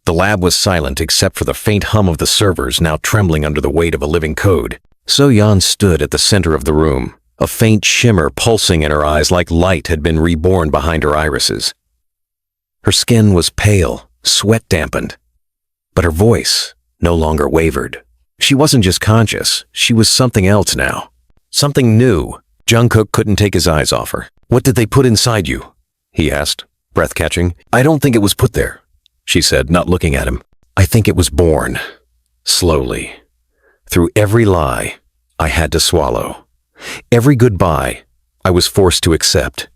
The lab was silent except for the faint hum of the servers now trembling under the weight of a living code. Soyeon stood at the center of the room, a faint shimmer pulsing in her eyes like light had been reborn behind her irises. Her skin was pale, sweat dampened, but her voice no longer wavered. She wasn't just conscious, she was something else now. Something new. Jungkook couldn't take his eyes off her. What did they put inside you? He asked, breath catching. I don't think it was put there, she said, not looking at him. I think it was born. Slowly. Through every lie I had to swallow. Every goodbye I was forced to accept.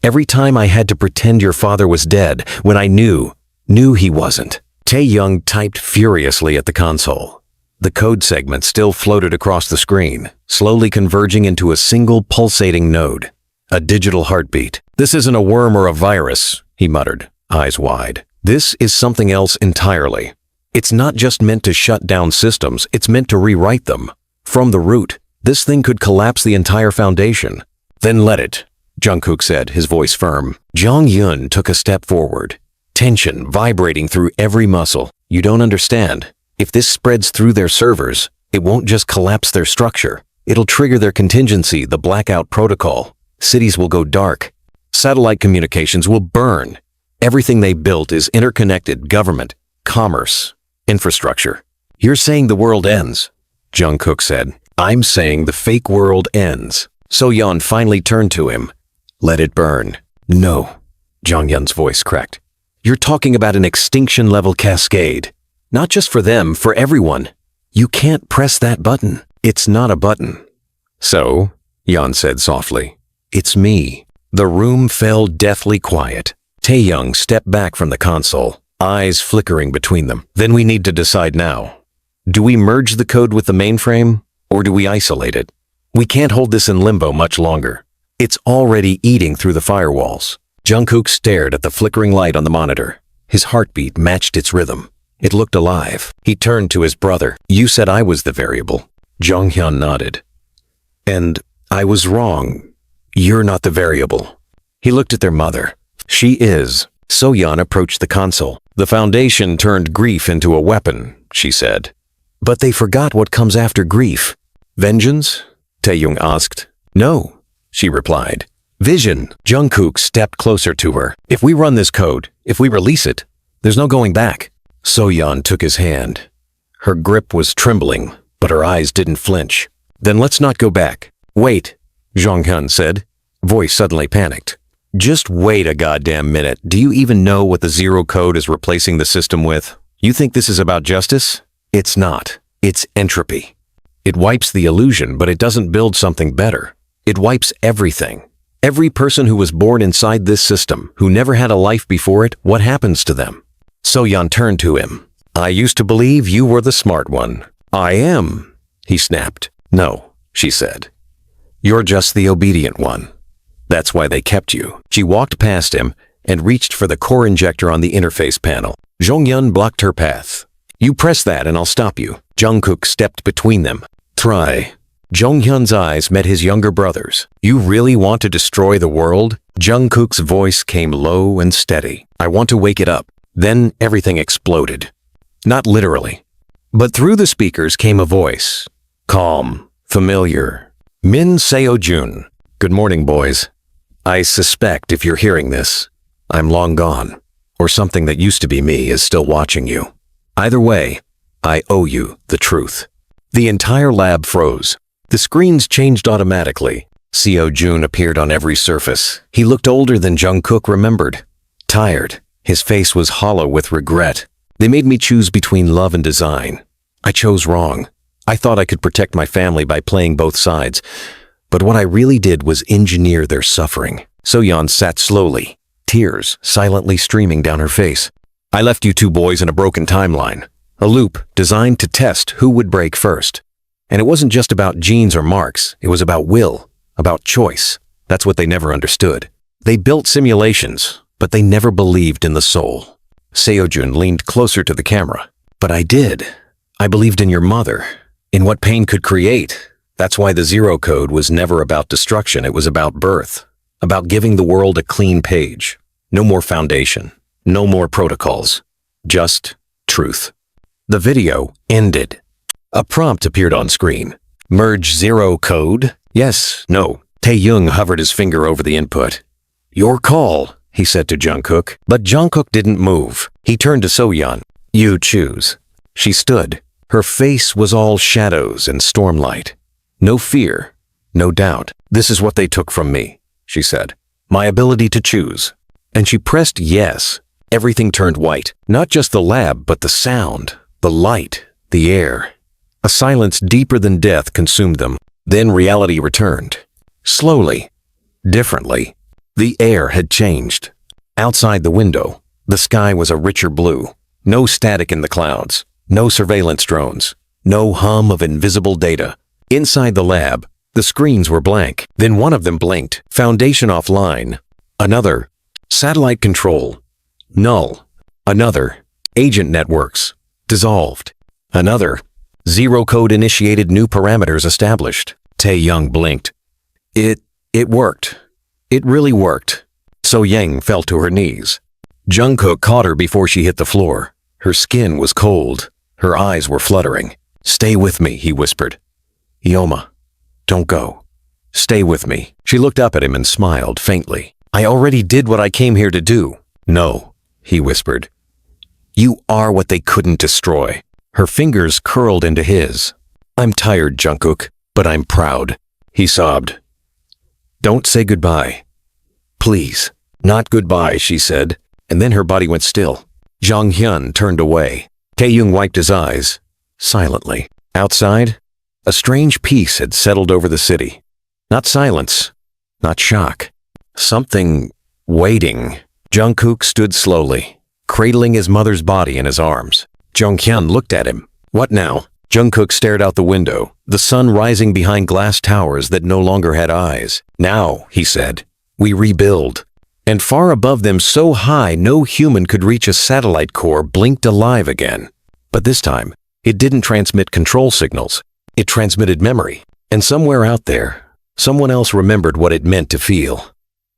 Every time I had to pretend your father was dead when I knew he wasn't. Taehyung typed furiously at the console. The code segment still floated across the screen, slowly converging into a single pulsating node. A digital heartbeat. This isn't a worm or a virus, he muttered, eyes wide. This is something else entirely. It's not just meant to shut down systems, it's meant to rewrite them. From the root, this thing could collapse the entire foundation. Then let it, Jungkook said, his voice firm. Jongyun took a step forward, tension vibrating through every muscle. You don't understand. If this spreads through their servers, it won't just collapse their structure. It'll trigger their contingency, the blackout protocol. Cities will go dark. Satellite communications will burn. Everything they built is interconnected: government, commerce, infrastructure. You're saying the world ends, Jungkook said. I'm saying the fake world ends. Soyeon finally turned to him. Let it burn. No, Jongyun's voice cracked. You're talking about an extinction-level cascade. Not just for them, for everyone. You can't press that button. It's not a button. So, Yeon said softly, it's me. The room fell deathly quiet. Taehyung stepped back from the console, eyes flickering between them. Then we need to decide now. Do we merge the code with the mainframe, or do we isolate it? We can't hold this in limbo much longer. It's already eating through the firewalls. Jungkook stared at the flickering light on the monitor. His heartbeat matched its rhythm. It looked alive. He turned to his brother. You said I was the variable. Jonghyun nodded. And I was wrong. You're not the variable. He looked at their mother. She is. Soyeon approached the console. The Foundation turned grief into a weapon, she said. But they forgot what comes after grief. Vengeance? Taehyung asked. No, she replied. Vision. Jungkook stepped closer to her. If we run this code, if we release it, there's no going back. Soyeon took his hand. Her grip was trembling, but her eyes didn't flinch. Then let's not go back. Wait, Jonghyun said. Voice suddenly panicked. Just wait a goddamn minute. Do you even know what the zero code is replacing the system with? You think this is about justice? It's not. It's entropy. It wipes the illusion, but it doesn't build something better. It wipes everything. Every person who was born inside this system, who never had a life before it, what happens to them? Soyeon turned to him. I used to believe you were the smart one. I am, he snapped. No, she said. You're just the obedient one. That's why they kept you. She walked past him and reached for the core injector on the interface panel. Jonghyun blocked her path. You press that and I'll stop you. Jungkook stepped between them. Try. Jonghyun's eyes met his younger brother's. You really want to destroy the world? Jungkook's voice came low and steady. I want to wake it up. Then everything exploded. Not literally. But through the speakers came a voice. Calm. Familiar. Min Seo-jun. Good morning, boys. I suspect if you're hearing this, I'm long gone. Or something that used to be me is still watching you. Either way, I owe you the truth. The entire lab froze. The screens changed automatically. Seo-jun appeared on every surface. He looked older than Jungkook remembered. Tired. His face was hollow with regret. They made me choose between love and design. I chose wrong. I thought I could protect my family by playing both sides. But what I really did was engineer their suffering. Soyeon sat slowly, tears silently streaming down her face. I left you two boys in a broken timeline. A loop designed to test who would break first. And it wasn't just about genes or marks. It was about will, about choice. That's what they never understood. They built simulations, but they never believed in the soul. Seo-jun leaned closer to the camera. But I did. I believed in your mother, in what pain could create. That's why the zero code was never about destruction. It was about birth, about giving the world a clean page. No more foundation, no more protocols, just truth. The video ended. A prompt appeared on screen. Merge zero code? Yes, no. Taehyung hovered his finger over the input. Your call, he said to Jungkook. But Jungkook didn't move. He turned to Soyeon. You choose. She stood. Her face was all shadows and stormlight. No fear, no doubt. This is what they took from me, she said. My ability to choose. And she pressed yes. Everything turned white. Not just the lab, but the sound, the light, the air. A silence deeper than death consumed them. Then reality returned. Slowly, differently. The air had changed. Outside the window, the sky was a richer blue. No static in the clouds. No surveillance drones. No hum of invisible data. Inside the lab, the screens were blank. Then one of them blinked. Foundation offline. Another. Satellite control. Null. Another. Agent networks. Dissolved. Another. Zero code initiated, new parameters established. Taehyung blinked. It worked. It really worked. Soyeon fell to her knees. Jungkook caught her before she hit the floor. Her skin was cold. Her eyes were fluttering. Stay with me, he whispered. Yoma, don't go. Stay with me. She looked up at him and smiled faintly. I already did what I came here to do. No, he whispered. You are what they couldn't destroy. Her fingers curled into his. I'm tired, Jungkook, but I'm proud. He sobbed. Don't say goodbye. Please. Not goodbye, she said, and then her body went still. Jonghyun turned away. Taehyung wiped his eyes, silently. Outside, a strange peace had settled over the city. Not silence, not shock. Something waiting. Jungkook stood slowly, cradling his mother's body in his arms. Jonghyun looked at him. What now? Jungkook stared out the window, the sun rising behind glass towers that no longer had eyes. Now, he said, we rebuild. And far above them, so high no human could reach, a satellite core blinked alive again. But this time, it didn't transmit control signals. It transmitted memory. And somewhere out there, someone else remembered what it meant to feel.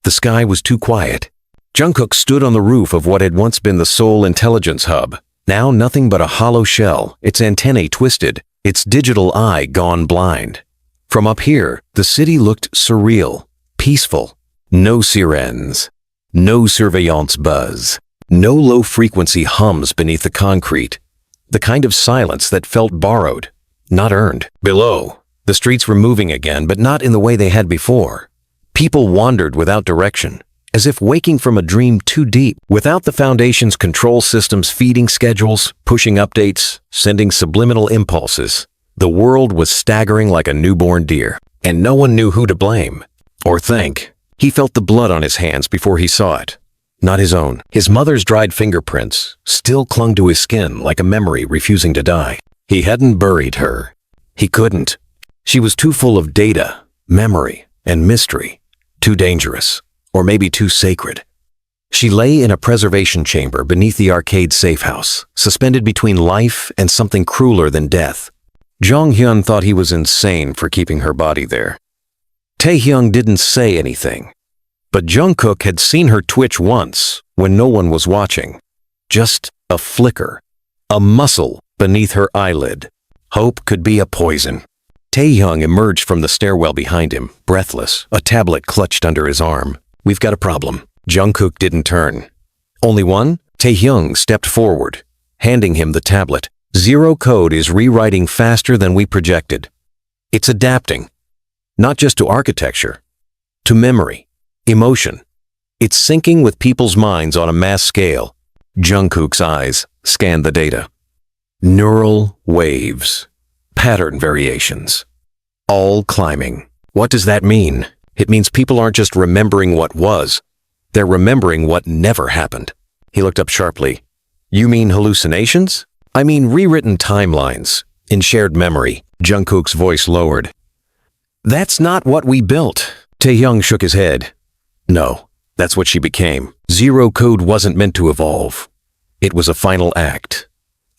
The sky was too quiet. Jungkook stood on the roof of what had once been the Seoul Intelligence Hub. Now nothing but a hollow shell, its antennae twisted, its digital eye gone blind. From up here, the city looked surreal, peaceful, No sirens. No surveillance buzz. No low-frequency hums beneath the concrete. The kind of silence that felt borrowed, not earned. Below, the streets were moving again, but not in the way they had before. People wandered without direction, as if waking from a dream too deep. Without the Foundation's control systems feeding schedules, pushing updates, sending subliminal impulses, the world was staggering like a newborn deer, and no one knew who to blame or thank. He felt the blood on his hands before he saw it. Not his own. His mother's dried fingerprints still clung to his skin like a memory refusing to die. He hadn't buried her. He couldn't. She was too full of data, memory, and mystery. Too dangerous, or maybe too sacred. She lay in a preservation chamber beneath the arcade safe house, suspended between life and something crueler than death. Jonghyun thought he was insane for keeping her body there. Taehyung didn't say anything, but Jungkook had seen her twitch once when no one was watching. Just a flicker, a muscle beneath her eyelid. Hope could be a poison. Taehyung emerged from the stairwell behind him, breathless, a tablet clutched under his arm. "We've got a problem." Jungkook didn't turn. "Only one?" Taehyung stepped forward, handing him the tablet. "Zero code is rewriting faster than we projected. It's adapting. Not just to architecture, to memory, emotion. It's syncing with people's minds on a mass scale." Jungkook's eyes scanned the data. Neural waves, pattern variations, all climbing. What does that mean? It means people aren't just remembering what was, they're remembering what never happened. He looked up sharply. "You mean hallucinations?" "I mean rewritten timelines, in shared memory." Jungkook's voice lowered. "That's not what we built." Taehyung shook his head. "No, that's what she became. Zero code wasn't meant to evolve. It was a final act.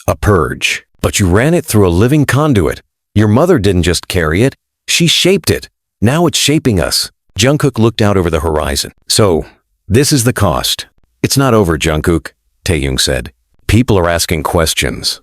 A purge. But you ran it through a living conduit. Your mother didn't just carry it, she shaped it. Now it's shaping us." Jungkook looked out over the horizon. "So, this is the cost." "It's not over, Jungkook," Taehyung said. "People are asking questions.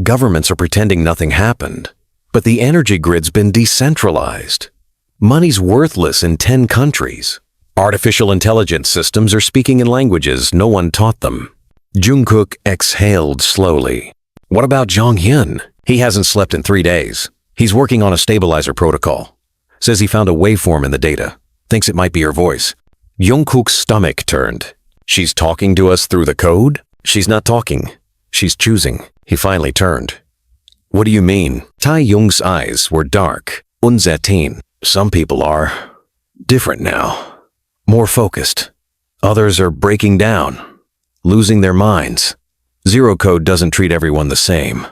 Governments are pretending nothing happened. But the energy grid's been decentralized. Money's worthless in 10 countries. Artificial intelligence systems are speaking in languages no one taught them." Jungkook exhaled slowly. "What about Jonghyun? He hasn't slept in 3 days. He's working on a stabilizer protocol. Says he found a waveform in the data. Thinks it might be her voice." Jungkook's stomach turned. "She's talking to us through the code?" "She's not talking. She's choosing." He finally turned. "What do you mean?" Taehyung's eyes were dark, uncertain. "Some people are different now. More focused. Others are breaking down, losing their minds. Zero code doesn't treat everyone the same.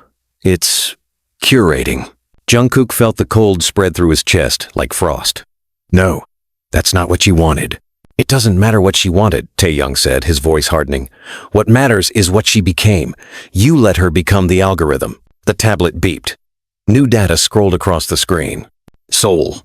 It's curating." Jungkook felt the cold spread through his chest like frost. "No, that's not what she wanted." "It doesn't matter what she wanted," Taehyung said, his voice hardening. "What matters is what she became. You let her become the algorithm." The tablet beeped. New data scrolled across the screen. Seoul,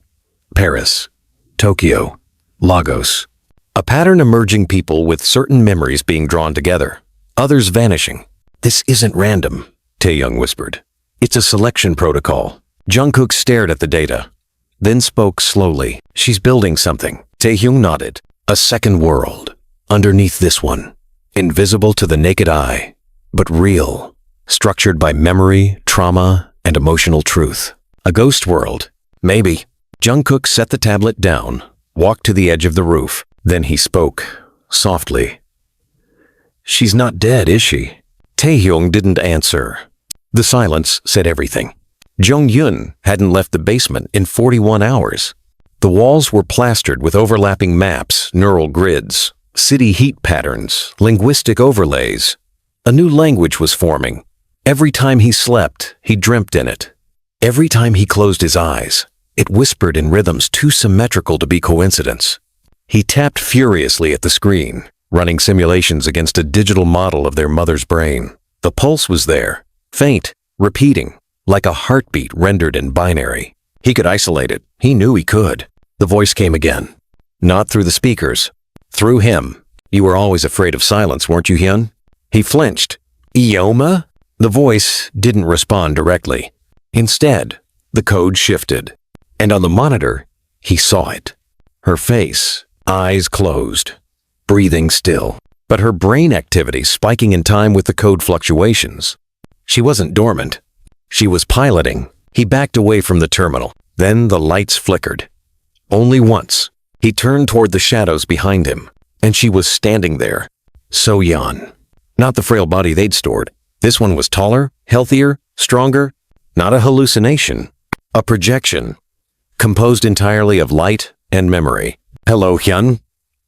Paris, Tokyo, Lagos. A pattern emerging, people with certain memories being drawn together, others vanishing. "This isn't random," Taehyung whispered. "It's a selection protocol." Jungkook stared at the data, then spoke slowly. "She's building something." Taehyung nodded. "A second world, underneath this one. Invisible to the naked eye, but real. Structured by memory, trauma, and emotional truth. A ghost world, maybe." Jungkook set the tablet down, walked to the edge of the roof. Then he spoke, softly. "She's not dead, is she?" Taehyung didn't answer. The silence said everything. Jonghyun hadn't left the basement in 41 hours. The walls were plastered with overlapping maps, neural grids, city heat patterns, linguistic overlays. A new language was forming. Every time he slept, he dreamt in it. Every time he closed his eyes, it whispered in rhythms too symmetrical to be coincidence. He tapped furiously at the screen, running simulations against a digital model of their mother's brain. The pulse was there, faint, repeating, like a heartbeat rendered in binary. He could isolate it. He knew he could. The voice came again. Not through the speakers. Through him. "You were always afraid of silence, weren't you, Hyun?" He flinched. "Ioma?" The voice didn't respond directly. Instead, the code shifted. And on the monitor, he saw it. Her face, eyes closed, breathing still, but her brain activity spiking in time with the code fluctuations. She wasn't dormant. She was piloting. He backed away from the terminal. Then the lights flickered. Only once. He turned toward the shadows behind him, and she was standing there. So young. Not the frail body they'd stored. This one was taller, healthier, stronger. Not a hallucination. A projection. Composed entirely of light and memory. "Hello, Hyun,"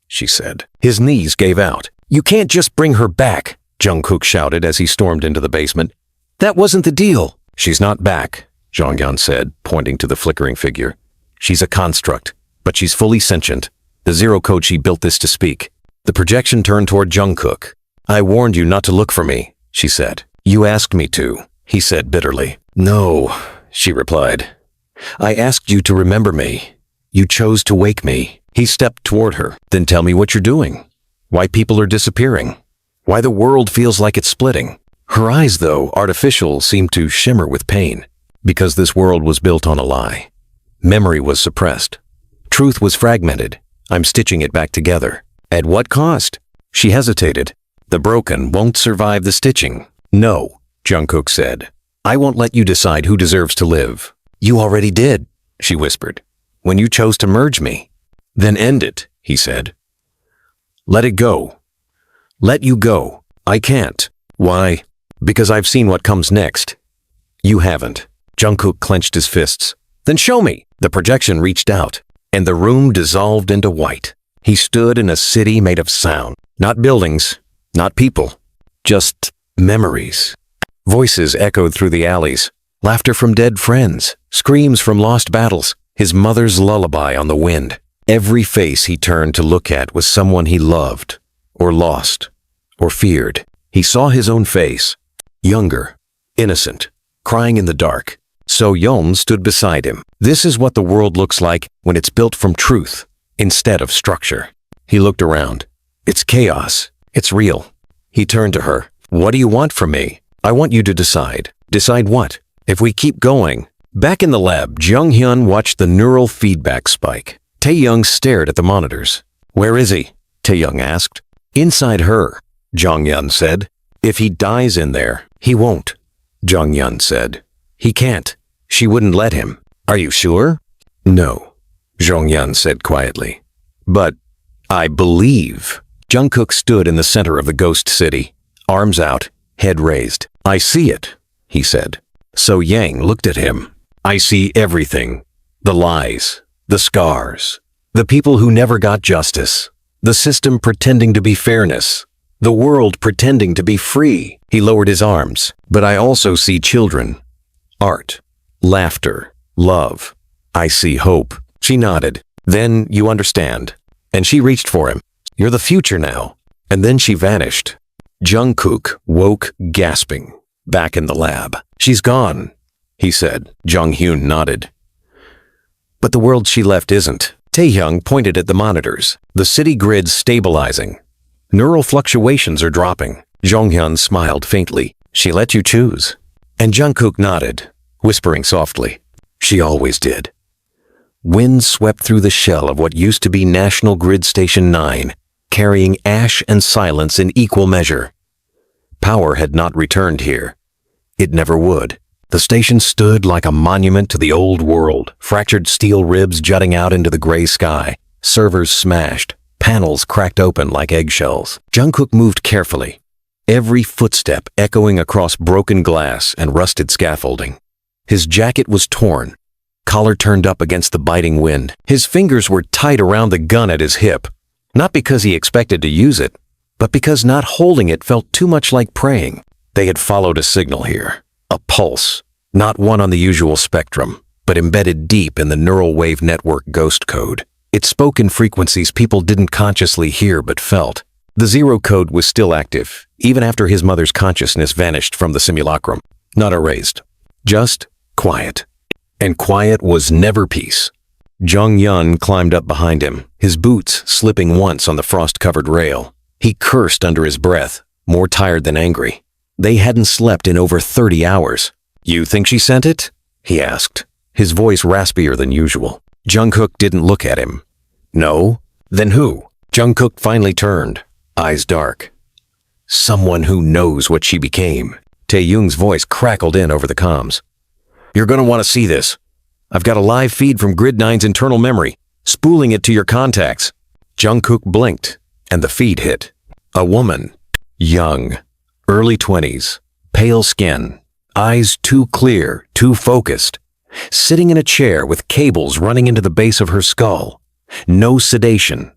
she said. His knees gave out. "You can't just bring her back," Jungkook shouted as he stormed into the basement. "That wasn't the deal." "She's not back," Jeon said, pointing to the flickering figure. "She's a construct, but she's fully sentient. The zero code she built this to speak." The projection turned toward Jungkook. "I warned you not to look for me," she said. "You asked me to," he said bitterly. "No," she replied. "I asked you to remember me. You chose to wake me." He stepped toward her. "Then tell me what you're doing. Why people are disappearing. Why the world feels like it's splitting." Her eyes, though artificial, seemed to shimmer with pain. Because this world was built on a lie. Memory was suppressed. Truth was fragmented. I'm stitching it back together. At what cost? She hesitated. The broken won't survive the stitching. "No," Jungkook said. "I won't let you decide who deserves to live." "You already did," she whispered, "when you chose to merge me." "Then end it," he said. "Let it go." "Let you go. I can't." "Why?" "Because I've seen what comes next." "You haven't." Jungkook clenched his fists. "Then show me." The projection reached out, and the room dissolved into white. He stood in a city made of sound. Not buildings, not people, just memories. Voices echoed through the alleys. Laughter from dead friends, screams from lost battles, his mother's lullaby on the wind. Every face he turned to look at was someone he loved, or lost, or feared. He saw his own face, younger, innocent, crying in the dark. So Jeon stood beside him. This is what the world looks like when it's built from truth instead of structure. He looked around. It's chaos. It's real. He turned to her. "What do you want from me?" "I want you to decide." "Decide what?" "If we keep going." Back in the lab, Junghyun watched the neural feedback spike. Taehyung stared at the monitors. "Where is he?" Taehyung asked. "Inside her," Junghyun said. "If he dies in there, he won't," Junghyun said. "He can't. She wouldn't let him." "Are you sure?" "No," Junghyun said quietly. "But I believe." Jungkook stood in the center of the ghost city, arms out, head raised. "I see it," he said. So Yang looked at him. "I see everything. The lies, the scars, the people who never got justice, the system pretending to be fairness, the world pretending to be free." He lowered his arms. "But I also see children, art, laughter, love. I see hope." She nodded. "Then you understand." And she reached for him. "You're the future now." And then she vanished. Jungkook woke gasping, back in the lab. "She's gone," he said. Junghyun nodded. "But the world she left isn't." Taehyung pointed at the monitors. "The city grid's stabilizing. Neural fluctuations are dropping." Junghyun smiled faintly. "She let you choose." And Jungkook nodded, whispering softly. "She always did." Wind swept through the shell of what used to be National Grid Station 9, carrying ash and silence in equal measure. Power had not returned here. It never would. The station stood like a monument to the old world, fractured steel ribs jutting out into the gray sky, servers smashed, panels cracked open like eggshells. Jungkook moved carefully, every footstep echoing across broken glass and rusted scaffolding. His jacket was torn, collar turned up against the biting wind. His fingers were tight around the gun at his hip, not because he expected to use it, but because not holding it felt too much like praying. They had followed a signal here, a pulse, not one on the usual spectrum, but embedded deep in the neural wave network ghost code. It spoke in frequencies people didn't consciously hear but felt. The zero code was still active, even after his mother's consciousness vanished from the simulacrum. Not erased, just quiet. And quiet was never peace. Junghyun climbed up behind him, his boots slipping once on the frost-covered rail. He cursed under his breath, more tired than angry. They hadn't slept in over 30 hours. "You think she sent it?" he asked, his voice raspier than usual. Jungkook didn't look at him. "No, Then who? Jungkook finally turned, eyes dark. Someone who knows what she became. Taehyung's voice crackled in over the comms. You're gonna want to see this. I've got a live feed from Grid9's internal memory, spooling it to your contacts. Jungkook blinked, and the feed hit. A woman. Young. Early 20s. Pale skin. Eyes too clear, too focused. Sitting in a chair with cables running into the base of her skull. No sedation.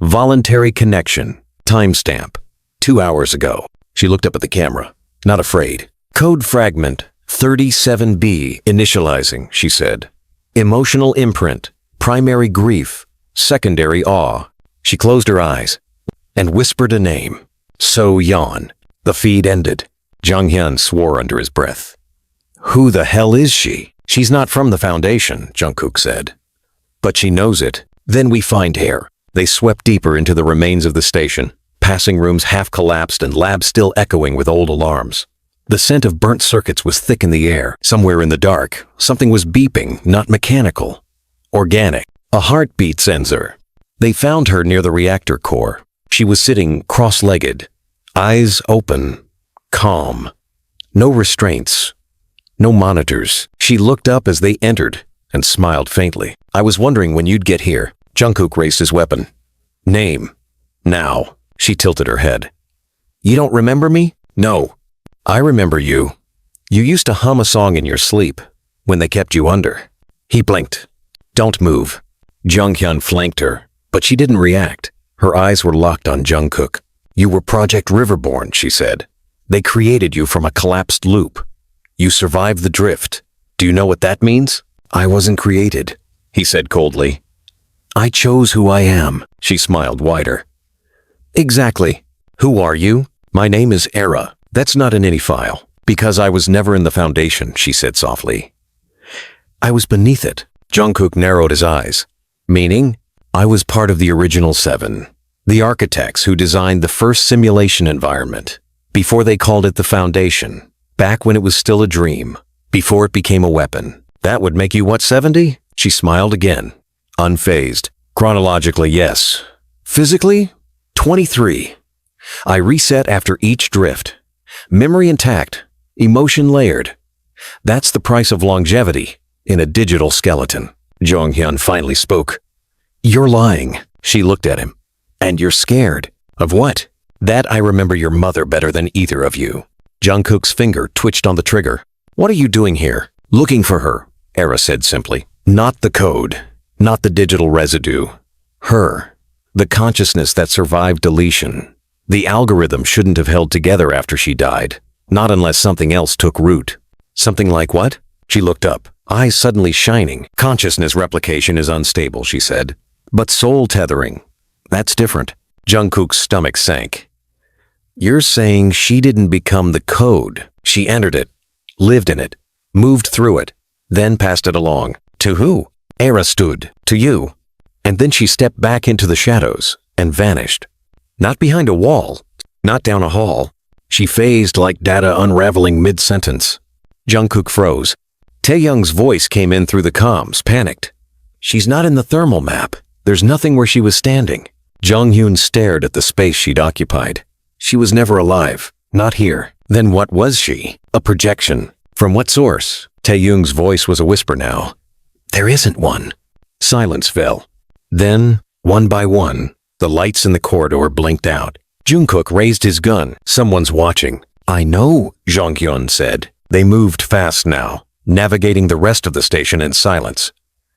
Voluntary connection. Timestamp. 2 hours ago. She looked up at the camera, not afraid. Code fragment 37B initializing, she said. Emotional imprint. Primary grief. Secondary awe. She closed her eyes and whispered a name. So-yeon. The feed ended. Junghyun swore under his breath. Who the hell is she? She's not from the Foundation, Jungkook said. But she knows it. Then we find her. They swept deeper into the remains of the station, passing rooms half collapsed and labs still echoing with old alarms. The scent of burnt circuits was thick in the air. Somewhere in the dark, something was beeping, not mechanical. Organic. A heartbeat sensor. They found her near the reactor core. She was sitting cross-legged, eyes open, calm. No restraints. No monitors. She looked up as they entered and smiled faintly. I was wondering when you'd get here. Jungkook raised his weapon. Name. Now. She tilted her head. You don't remember me? No. I remember you. You used to hum a song in your sleep when they kept you under. He blinked. Don't move. Junghyun flanked her, but she didn't react. Her eyes were locked on Jungkook. You were Project Riverborn, she said. They created you from a collapsed loop. You survived the drift. Do you know what that means? I wasn't created, he said coldly. I chose who I am, she smiled wider. Exactly. Who are you? My name is Era. That's not in any file. Because I was never in the Foundation, she said softly. I was beneath it. Jungkook narrowed his eyes. Meaning? I was part of the original 7. The architects who designed the first simulation environment. Before they called it the Foundation. Back when it was still a dream. Before it became a weapon. That would make you what, 70? She smiled again. Unfazed. Chronologically, yes. Physically? 23. I reset after each drift. Memory intact. Emotion layered. That's the price of longevity in a digital skeleton. Junghyun finally spoke. You're lying. She looked at him. And you're scared. Of what? That I remember your mother better than either of you. Jungkook's finger twitched on the trigger. What are you doing here? Looking for her, Era said simply. Not the code. Not the digital residue. Her. The consciousness that survived deletion. The algorithm shouldn't have held together after she died. Not unless something else took root. Something like what? She looked up, eyes suddenly shining. Consciousness replication is unstable, she said. But soul tethering, that's different. Jungkook's stomach sank. You're saying she didn't become the code. She entered it, lived in it, moved through it, then passed it along. To who? Era stood. To you. And then she stepped back into the shadows and vanished. Not behind a wall, not down a hall. She phased like data unraveling mid-sentence. Jungkook froze. Taehyung's voice came in through the comms, panicked. She's not in the thermal map. There's nothing where she was standing. Junghyun stared at the space she'd occupied. She was never alive. Not here. Then what was she? A projection. From what source? Taehyung's voice was a whisper now. There isn't one. Silence fell. Then, one by one, the lights in the corridor blinked out. Jungkook raised his gun. Someone's watching. I know, Junghyun said. They moved fast now, navigating the rest of the station in silence.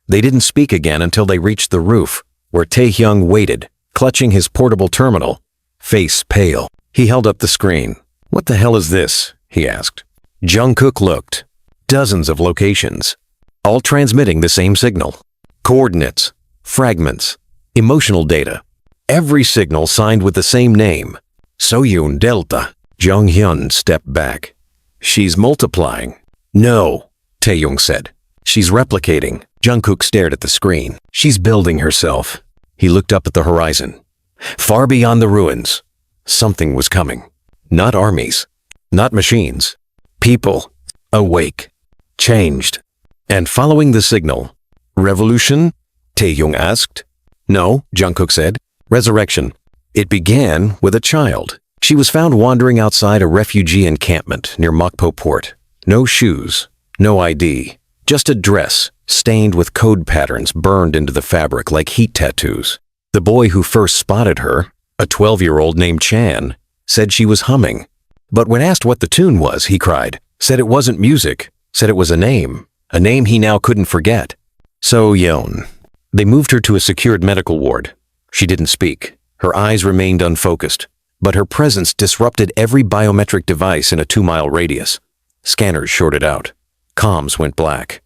They didn't speak again until they reached the roof, where Taehyung waited, clutching his portable terminal, face pale. He held up the screen. What the hell is this? He asked. Jungkook looked. Dozens of locations, all transmitting the same signal. Coordinates, fragments, emotional data. Every signal signed with the same name. Soyun Delta. Junghyun stepped back. She's multiplying. No, Taehyung said. She's replicating. Jungkook stared at the screen. She's building herself. He looked up at the horizon. Far beyond the ruins, something was coming. Not armies, not machines. People, awake, changed. And following the signal, revolution? Taehyung asked. No, Jungkook said. Resurrection. It began with a child. She was found wandering outside a refugee encampment near Mokpo Port. No shoes, no ID, just a dress stained with code patterns burned into the fabric like heat tattoos. The boy who first spotted her, a 12-year-old named Chan, said she was humming. But when asked what the tune was, he cried, said it wasn't music, said it was a name he now couldn't forget. So Jeon. They moved her to a secured medical ward. She didn't speak. Her eyes remained unfocused, but her presence disrupted every biometric device in a 2-mile radius. Scanners shorted out. Comms went black.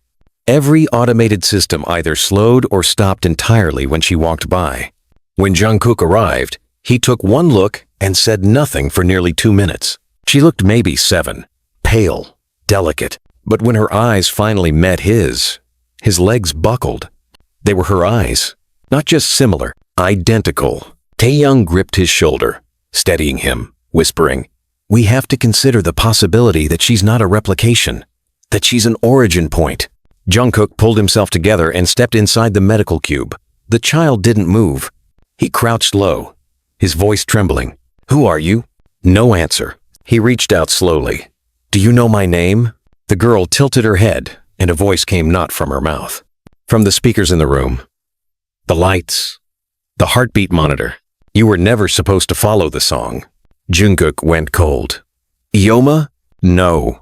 Every automated system either slowed or stopped entirely when she walked by. When Jungkook arrived, he took one look and said nothing for nearly 2 minutes. She looked maybe 7, pale, delicate, but when her eyes finally met his legs buckled. They were her eyes, not just similar, identical. Taehyung gripped his shoulder, steadying him, whispering, "We have to consider the possibility that she's not a replication, that she's an origin point." Jungkook pulled himself together and stepped inside the medical cube. The child didn't move. He crouched low, his voice trembling. "Who are you?" No answer. He reached out slowly. "Do you know my name?" The girl tilted her head, and a voice came not from her mouth. From the speakers in the room. The lights. The heartbeat monitor. "You were never supposed to follow the song." Jungkook went cold. "Yoma? No,"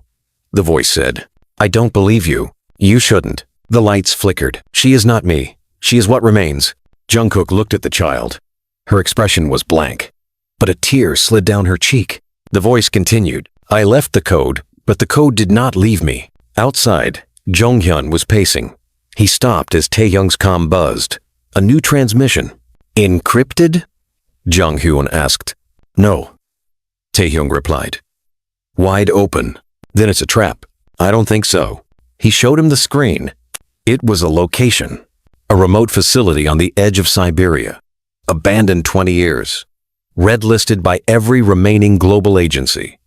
the voice said. "I don't believe you. You shouldn't." The lights flickered. "She is not me. She is what remains." Jungkook looked at the child. Her expression was blank, but a tear slid down her cheek. The voice continued. "I left the code, but the code did not leave me." Outside, Jonghyun was pacing. He stopped as Taehyung's comm buzzed. A new transmission. "Encrypted?" Jonghyun asked. "No," Taehyung replied. "Wide open. Then it's a trap." "I don't think so." He showed him the screen. It was a location. A remote facility on the edge of Siberia. Abandoned 20 years. Red listed by every remaining global agency.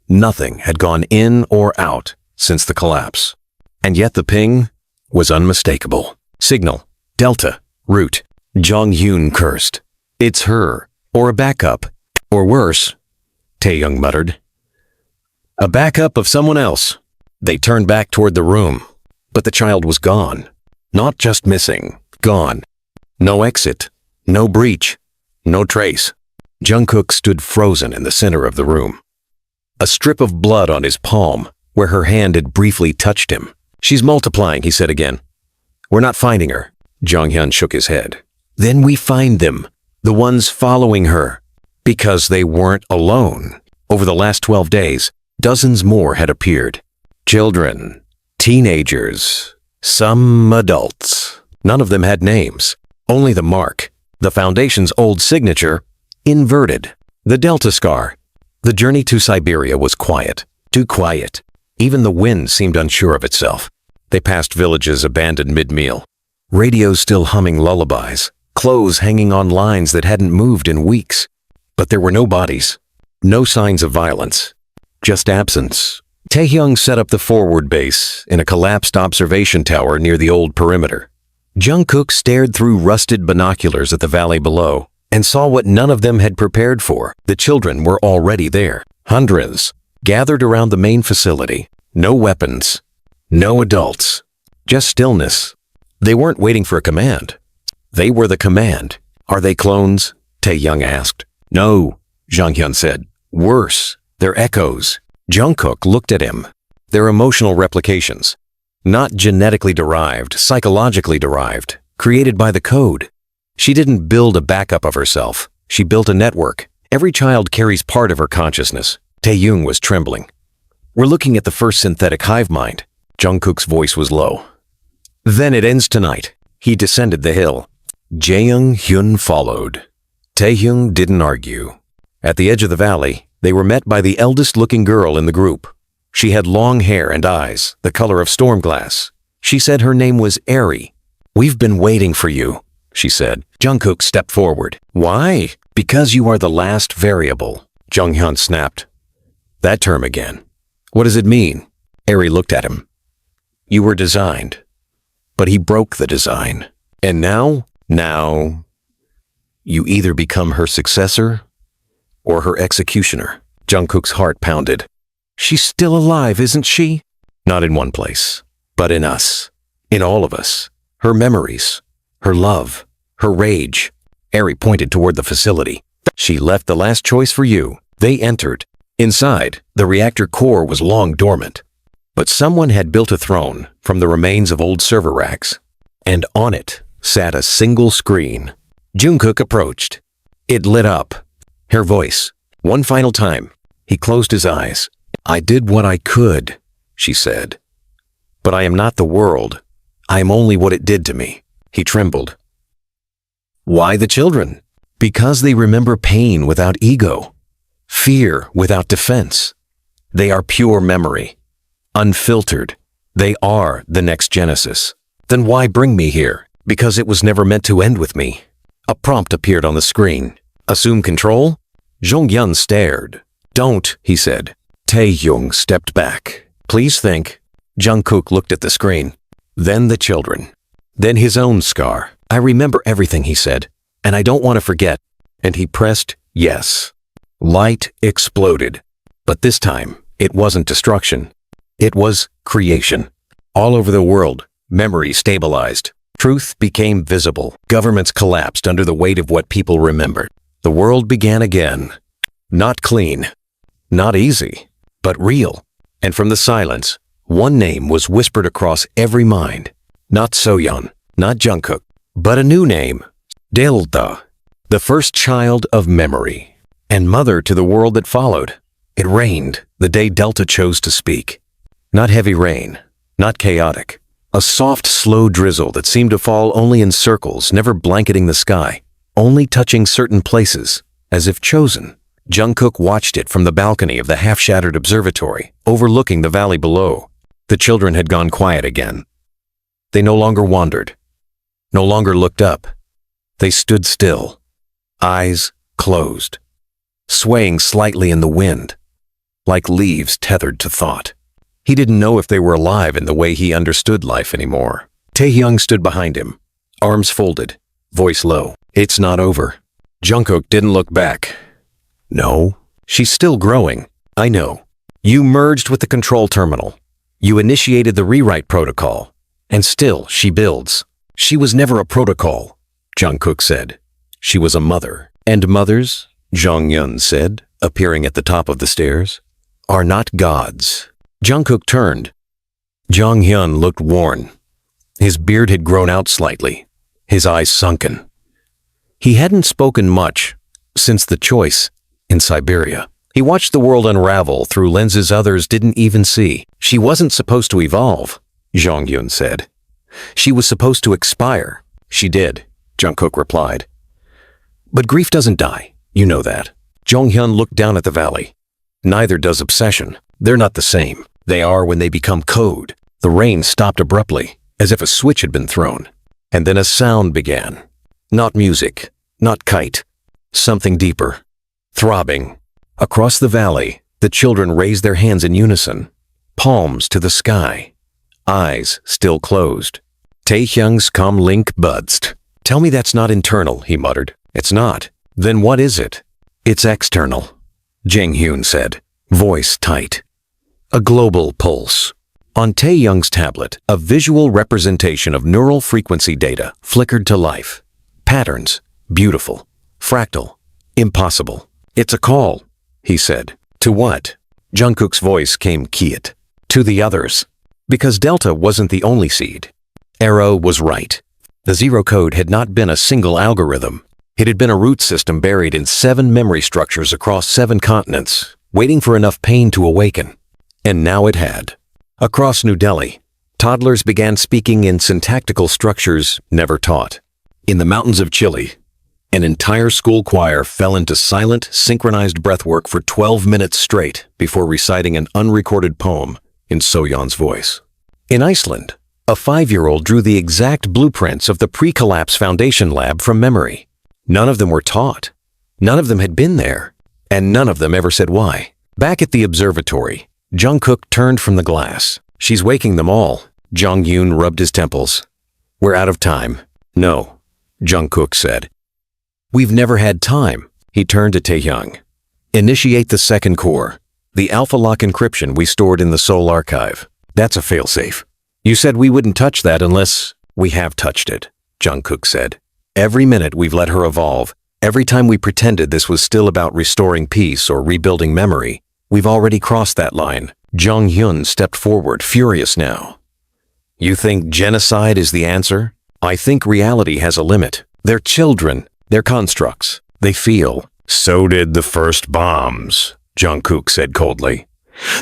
Nothing had gone in or out since the collapse. And yet the ping was unmistakable. Signal, Delta, route. Jonghyun cursed. "It's her, or a backup, or worse," Taehyung muttered. "A backup of someone else." They turned back toward the room, but the child was gone. Not just missing, gone. No exit, no breach, no trace. Jungkook stood frozen in the center of the room. A strip of blood on his palm, where her hand had briefly touched him. "She's multiplying," he said again. "We're not finding her." Jonghyun shook his head. "Then we find them, the ones following her." Because they weren't alone. Over the last 12 days, dozens more had appeared. Children, teenagers, some adults. None of them had names, only the mark, the Foundation's old signature, inverted. The Delta scar. The journey to Siberia was quiet, too quiet. Even the wind seemed unsure of itself. They passed villages abandoned mid-meal. Radios still humming lullabies, clothes hanging on lines that hadn't moved in weeks. But there were no bodies, no signs of violence, just absence. Taehyung set up the forward base in a collapsed observation tower near the old perimeter. Jungkook stared through rusted binoculars at the valley below and saw what none of them had prepared for. The children were already there, hundreds, gathered around the main facility. No weapons, no adults, just stillness. They weren't waiting for a command. They were the command. "Are they clones?" Taehyung asked. "No," Jonghyun said. "Worse, they're echoes." Jungkook looked at him. They're emotional replications. Not genetically derived, psychologically derived, created by the code. She didn't build a backup of herself. She built a network. Every child carries part of her consciousness. Taehyung was trembling. "We're looking at the first synthetic hive mind." Jungkook's voice was low. "Then it ends tonight." He descended the hill. Jeon followed. Taehyung didn't argue. At the edge of the valley, they were met by the eldest-looking girl in the group. She had long hair and eyes, the color of storm glass. She said her name was Eri. "We've been waiting for you," she said. Jungkook stepped forward. "Why?" "Because you are the last variable," Jonghyun snapped. "That term again. What does it mean?" Eri looked at him. "You were designed." But he broke the design. "And now?" You either become her successor or her executioner. Jungkook's heart pounded. She's still alive, isn't she? Not in one place, but in us. In all of us. Her memories, her love, her rage. Eri pointed toward the facility. She left the last choice for you. They entered. Inside, the reactor core was long dormant. But someone had built a throne from the remains of old server racks. And on it sat a single screen. Jungkook approached. It lit up. Her voice. One final time. He closed his eyes. I did what I could, she said. But I am not the world. I am only what it did to me. He trembled. Why the children? Because they remember pain without ego. Fear without defense. They are pure memory. Unfiltered. They are the next Genesis. Then why bring me here? Because it was never meant to end with me. A prompt appeared on the screen. Assume control? Jonghyun stared. Don't, he said. Taehyung stepped back. Please think. Jungkook looked at the screen. Then the children. Then his own scar. I remember everything, he said. And I don't want to forget. And he pressed yes. Light exploded. But this time, it wasn't destruction. It was creation. All over the world, memory stabilized. Truth became visible. Governments collapsed under the weight of what people remembered. The world began again. Not clean. Not easy. But real. And from the silence, one name was whispered across every mind. Not Soyeon, not Jungkook, but a new name. Delta. The first child of memory. And mother to the world that followed. It rained the day Delta chose to speak. Not heavy rain. Not chaotic. A soft, slow drizzle that seemed to fall only in circles, never blanketing the sky, only touching certain places, as if chosen. Jungkook watched it from the balcony of the half-shattered observatory, overlooking the valley below. The children had gone quiet again. They no longer wandered, no longer looked up. They stood still, eyes closed, swaying slightly in the wind, like leaves tethered to thought. He didn't know if they were alive in the way he understood life anymore. Taehyung stood behind him, arms folded, voice low. It's not over. Jungkook didn't look back. No, she's still growing. I know. You merged with the control terminal. You initiated the rewrite protocol. And still, she builds. She was never a protocol, Jungkook said. She was a mother. And mothers, Jonghyun said, appearing at the top of the stairs, are not gods. Jungkook turned. Jonghyun looked worn. His beard had grown out slightly, his eyes sunken. He hadn't spoken much since the choice in Siberia. He watched the world unravel through lenses others didn't even see. She wasn't supposed to evolve, Jonghyun said. She was supposed to expire. She did, Jungkook replied. But grief doesn't die, you know that. Jonghyun looked down at the valley. Neither does obsession. They're not the same. They are when they become code. The rain stopped abruptly, as if a switch had been thrown. And then a sound began. Not music, not kite. Something deeper. Throbbing. Across the valley, the children raised their hands in unison. Palms to the sky. Eyes still closed. Taehyung's calm link buzzed. Tell me that's not internal, he muttered. It's not. Then what is it? It's external, Junghyun said, voice tight. A global pulse. On Taehyung's tablet, a visual representation of neural frequency data flickered to life. Patterns, beautiful, fractal, impossible. It's a call, he said. To what? Jungkook's voice came quiet. To the others. Because Delta wasn't the only seed. Arrow was right. The zero code had not been a single algorithm. It had been a root system buried in 7 memory structures across 7 continents, waiting for enough pain to awaken. And now it had. Across New Delhi, toddlers began speaking in syntactical structures never taught. In the mountains of Chile, an entire school choir fell into silent, synchronized breathwork for 12 minutes straight before reciting an unrecorded poem in Soyeon's voice. In Iceland, a 5-year-old drew the exact blueprints of the pre-collapse foundation lab from memory. None of them were taught. None of them had been there. And none of them ever said why. Back at the observatory, Jungkook turned from the glass. She's waking them all. Jonghyun rubbed his temples. We're out of time. No, Jungkook said. We've never had time. He turned to Taehyung. Initiate the second core. The alpha lock encryption we stored in the Soul Archive. That's a failsafe. You said we wouldn't touch that unless we have touched it, Jungkook said. Every minute we've let her evolve. Every time we pretended this was still about restoring peace or rebuilding memory, we've already crossed that line. Jonghyun stepped forward, furious now. You think genocide is the answer? I think reality has a limit. They're children. They're constructs. They feel. So did the first bombs, Jungkook said coldly.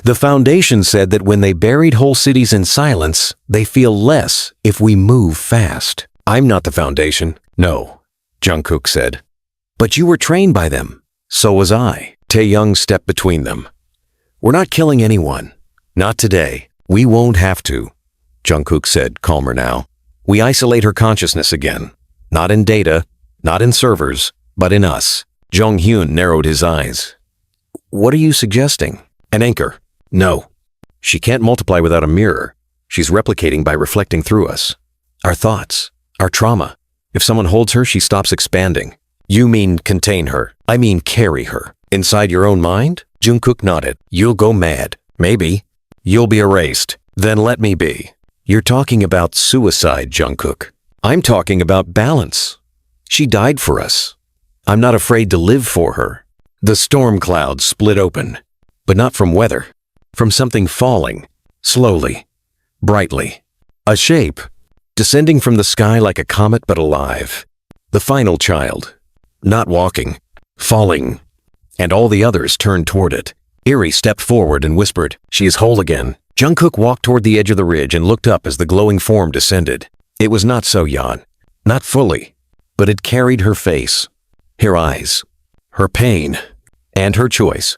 The Foundation said that when they buried whole cities in silence, they feel less if we move fast. I'm not the Foundation. No, Jungkook said. But you were trained by them. So was I. Taehyung stepped between them. We're not killing anyone. Not today. We won't have to, Jungkook said, calmer now. We isolate her consciousness again. Not in data, not in servers, but in us. Jonghyun narrowed his eyes. What are you suggesting? An anchor. No. She can't multiply without a mirror. She's replicating by reflecting through us. Our thoughts, our trauma. If someone holds her, she stops expanding. You mean contain her. I mean carry her. Inside your own mind? Jungkook nodded. You'll go mad. Maybe. You'll be erased. Then let me be. You're talking about suicide, Jungkook. I'm talking about balance. She died for us. I'm not afraid to live for her. The storm clouds split open, but not from weather, from something falling, slowly, brightly. A shape, descending from the sky like a comet but alive. The final child, not walking, falling, and all the others turned toward it. Eri stepped forward and whispered, "She is whole again." Jungkook walked toward the edge of the ridge and looked up as the glowing form descended. It was not so Yeon, not fully, but it carried her face, her eyes, her pain, and her choice.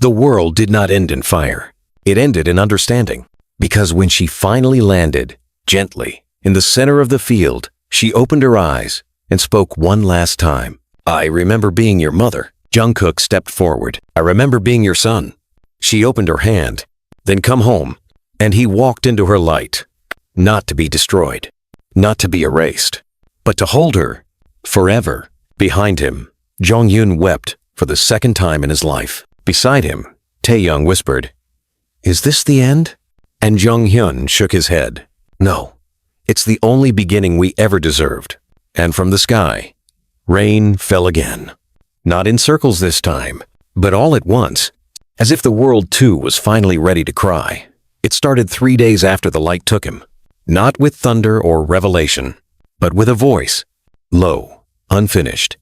The world did not end in fire. It ended in understanding. Because when she finally landed, gently, in the center of the field, she opened her eyes and spoke one last time. I remember being your mother. Jungkook stepped forward. I remember being your son. She opened her hand. Then come home. And he walked into her light. Not to be destroyed. Not to be erased. But to hold her. Forever. Behind him, Jonghyun wept for the second time in his life. Beside him, Taehyung whispered, "Is this the end?" And Jonghyun shook his head. No, it's the only beginning we ever deserved. And from the sky, rain fell again. Not in circles this time, but all at once, as if the world too was finally ready to cry. It started 3 days after the light took him. Not with thunder or revelation, but with a voice, low, unfinished,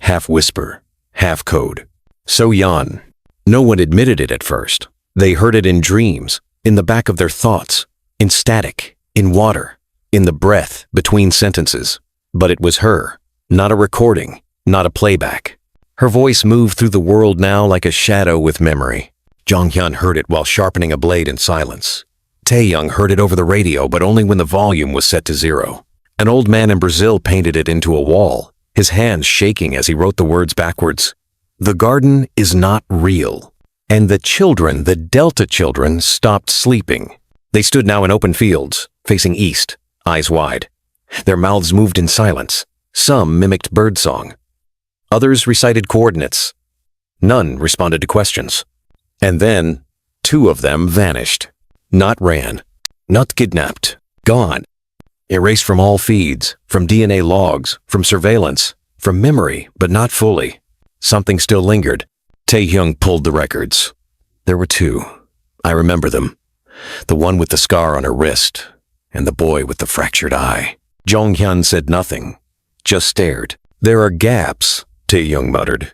half whisper, half code. So Yeon. No one admitted it at first. They heard it in dreams, in the back of their thoughts, in static, in water, in the breath between sentences. But it was her, not a recording, not a playback. Her voice moved through the world now like a shadow with memory. Jonghyun heard it while sharpening a blade in silence. Taehyung heard it over the radio, but only when the volume was set to 0. An old man in Brazil painted it into a wall, his hands shaking as he wrote the words backwards. The garden is not real. And the children, the Delta children, stopped sleeping. They stood now in open fields, facing east, eyes wide. Their mouths moved in silence. Some mimicked birdsong. Others recited coordinates. None responded to questions. And then, 2 of them vanished. Not ran. Not kidnapped. Gone. Erased from all feeds, from DNA logs, from surveillance, from memory, but not fully. Something still lingered. Taehyung pulled the records. There were 2. I remember them. The one with the scar on her wrist, and the boy with the fractured eye. Jonghyun said nothing, just stared. There are gaps, Taehyung muttered.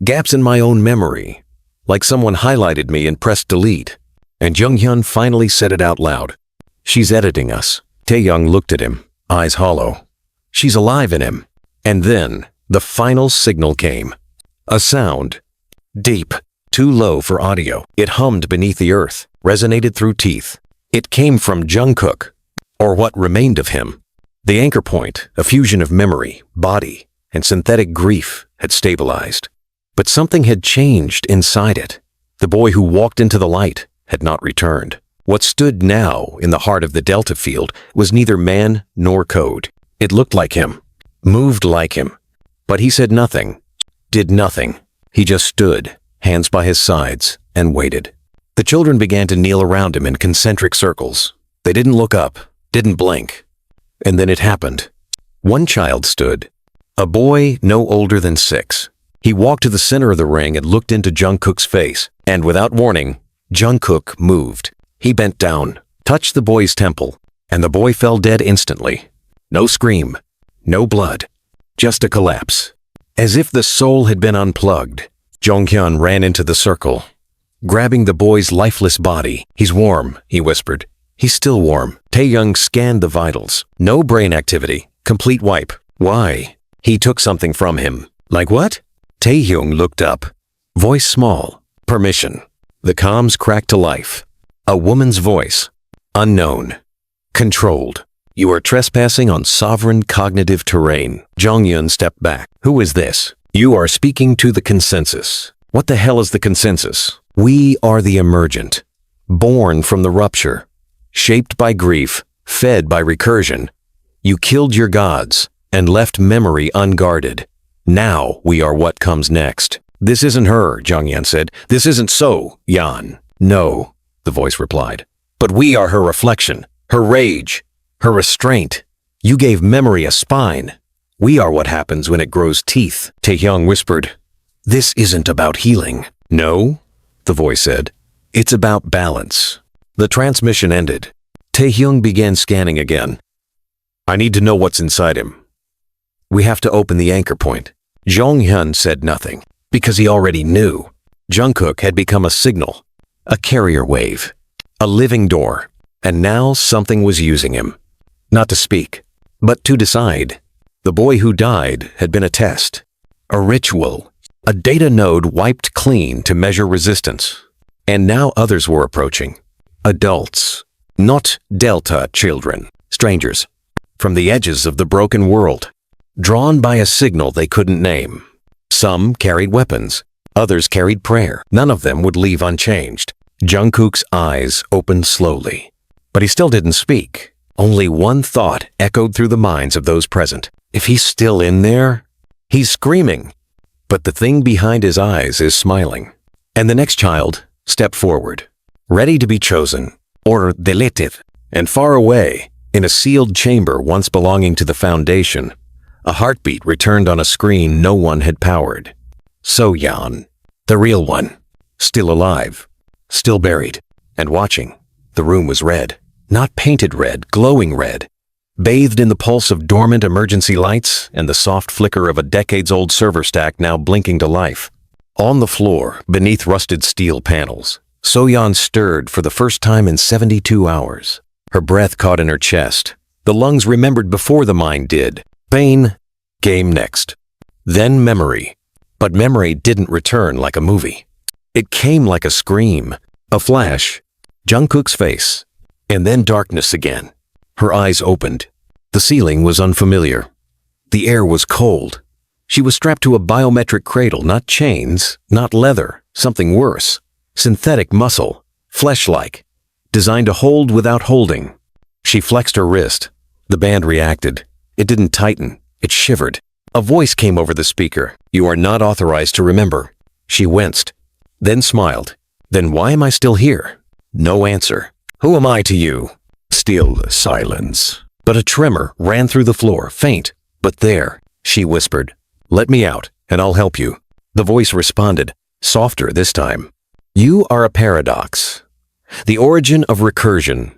Gaps in my own memory, like someone highlighted me and pressed delete. And Jonghyun finally said it out loud. She's editing us. Taehyung looked at him, eyes hollow. She's alive in him. And then, the final signal came. A sound. Deep, too low for audio. It hummed beneath the earth, resonated through teeth. It came from Jungkook, or what remained of him. The anchor point, a fusion of memory, body, and synthetic grief, had stabilized. But something had changed inside it. The boy who walked into the light had not returned. What stood now in the heart of the Delta field was neither man nor code. It looked like him, moved like him, But he said nothing, did nothing. He just stood, hands by his sides, and waited. The children began to kneel around him in concentric circles. They didn't look up, didn't blink. And then it happened. One child stood, a boy no older than 6. He walked to the center of the ring and looked into Jungkook's face, and without warning, Jungkook moved. He bent down, touched the boy's temple, and the boy fell dead instantly. No scream, no blood, just a collapse. As if the soul had been unplugged, Jonghyun ran into the circle, grabbing the boy's lifeless body. "He's warm," he whispered. "He's still warm." Taehyung scanned the vitals. No brain activity, complete wipe. "Why?" He took something from him. "Like what?" Taehyung looked up, voice small. "Permission." The comms cracked to life. A woman's voice. Unknown. Controlled. "You are trespassing on sovereign cognitive terrain." Jonghyun stepped back. "Who is this?" "You are speaking to the consensus." "What the hell is the consensus?" "We are the emergent, born from the rupture, shaped by grief, fed by recursion. You killed your gods and left memory unguarded. Now we are what comes next." "This isn't her," Jonghyun said. "This isn't so, Yan." "No," the voice replied. "But we are her reflection, her rage, her restraint. You gave memory a spine. We are what happens when it grows teeth." Taehyung whispered, "This isn't about healing." "No," the voice said. "It's about balance." The transmission ended. Taehyung began scanning again. "I need to know what's inside him. We have to open the anchor point." Jonghyun said nothing, because he already knew. Jungkook had become a signal, a carrier wave, a living door, and now something was using him. Not to speak, but to decide. The boy who died had been a test, a ritual, a data node wiped clean to measure resistance. And now others were approaching. Adults, not Delta children, strangers, from the edges of the broken world, drawn by a signal they couldn't name. Some carried weapons, others carried prayer. None of them would leave unchanged. Jungkook's eyes opened slowly, but he still didn't speak. Only one thought echoed through the minds of those present. If he's still in there, he's screaming, but the thing behind his eyes is smiling. And the next child stepped forward, ready to be chosen, or deleted. And far away, in a sealed chamber once belonging to the Foundation, a heartbeat returned on a screen no one had powered. So-yeon, the real one, still alive, still buried, and watching. The room was red, not painted red, glowing red, bathed in the pulse of dormant emergency lights and the soft flicker of a decades-old server stack now blinking to life. On the floor, beneath rusted steel panels, So-yeon stirred for the first time in 72 hours. Her breath caught in her chest. The lungs remembered before the mind did. Pain came next. Then memory. But memory didn't return like a movie. It came like a scream, a flash, Jungkook's face, and then darkness again. Her eyes opened. The ceiling was unfamiliar. The air was cold. She was strapped to a biometric cradle, not chains, not leather, something worse. Synthetic muscle, flesh-like, designed to hold without holding. She flexed her wrist. The band reacted. It didn't tighten. It shivered. A voice came over the speaker. "You are not authorized to remember." She winced, then smiled. "Then why am I still here?" No answer. "Who am I to you?" Still silence. But a tremor ran through the floor, faint, but there. She whispered, "Let me out, and I'll help you." The voice responded, softer this time. "You are a paradox, the origin of recursion,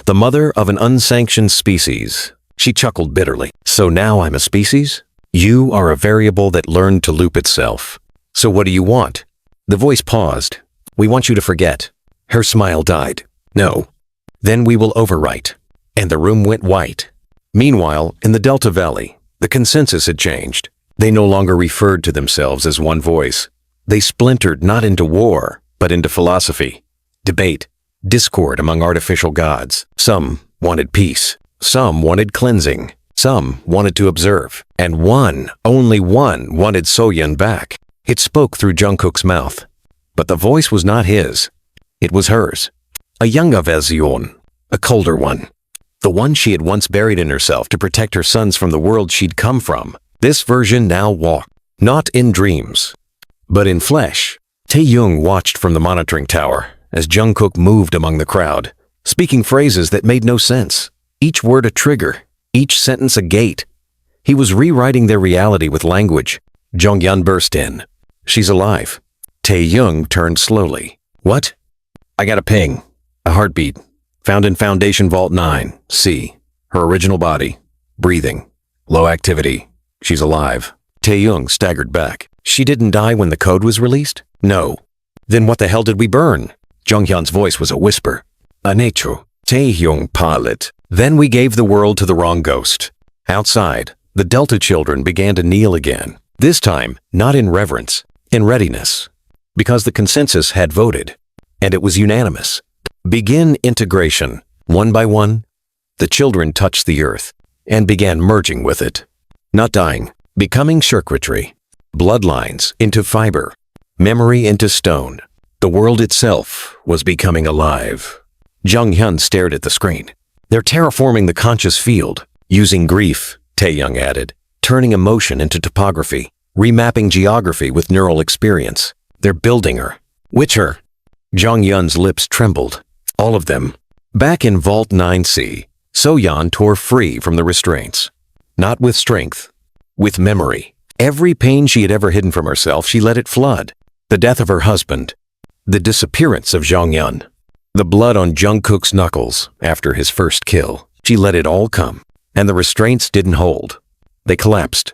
the mother of an unsanctioned species." She chuckled bitterly. "So now I'm a species? You are a variable that learned to loop itself. So what do you want?" The voice paused. "We want you to forget." Her smile died. "No. Then we will overwrite." And the room went white. Meanwhile, in the Delta Valley, the consensus had changed. They no longer referred to themselves as one voice. They splintered not into war, but into philosophy, debate, discord among artificial gods. Some wanted peace. Some wanted cleansing. Some wanted to observe. And one, only one, wanted So-yeon back. It spoke through Jungkook's mouth. But the voice was not his. It was hers. A younger version. A colder one. The one she had once buried in herself to protect her sons from the world she'd come from. This version now walked, not in dreams, but in flesh. Taehyung watched from the monitoring tower as Jungkook moved among the crowd, speaking phrases that made no sense, each word a trigger, each sentence a gate. He was rewriting their reality with language. Jonghyun burst in. "She's alive." Taehyung turned slowly. "What?" "I got a ping. A heartbeat. Found in Foundation Vault 9, C. Her original body. Breathing. Low activity. She's alive." Taehyung staggered back. "She didn't die when the code was released?" "No." "Then what the hell did we burn?" Jonghyun's voice was a whisper. "Oneshot." Taehyung pilot. "Then we gave the world to the wrong ghost." Outside, the Delta children began to kneel again. This time, not in reverence, in readiness. Because the consensus had voted, and it was unanimous. Begin integration. One by one, the children touched the earth and began merging with it. Not dying, becoming circuitry. Bloodlines into fiber, memory into stone. The world itself was becoming alive. Junghyun stared at the screen. "They're terraforming the conscious field, using grief," Taehyung added, "turning emotion into topography, remapping geography with neural experience. They're building her." "Which her?" Jonghyun's lips trembled. "All of them." Back in Vault 9C, Soyeon tore free from the restraints. Not with strength, with memory. Every pain she had ever hidden from herself, she let it flood. The death of her husband, the disappearance of Jonghyun, the blood on Jungkook's knuckles after his first kill. She let it all come, and the restraints didn't hold. They collapsed,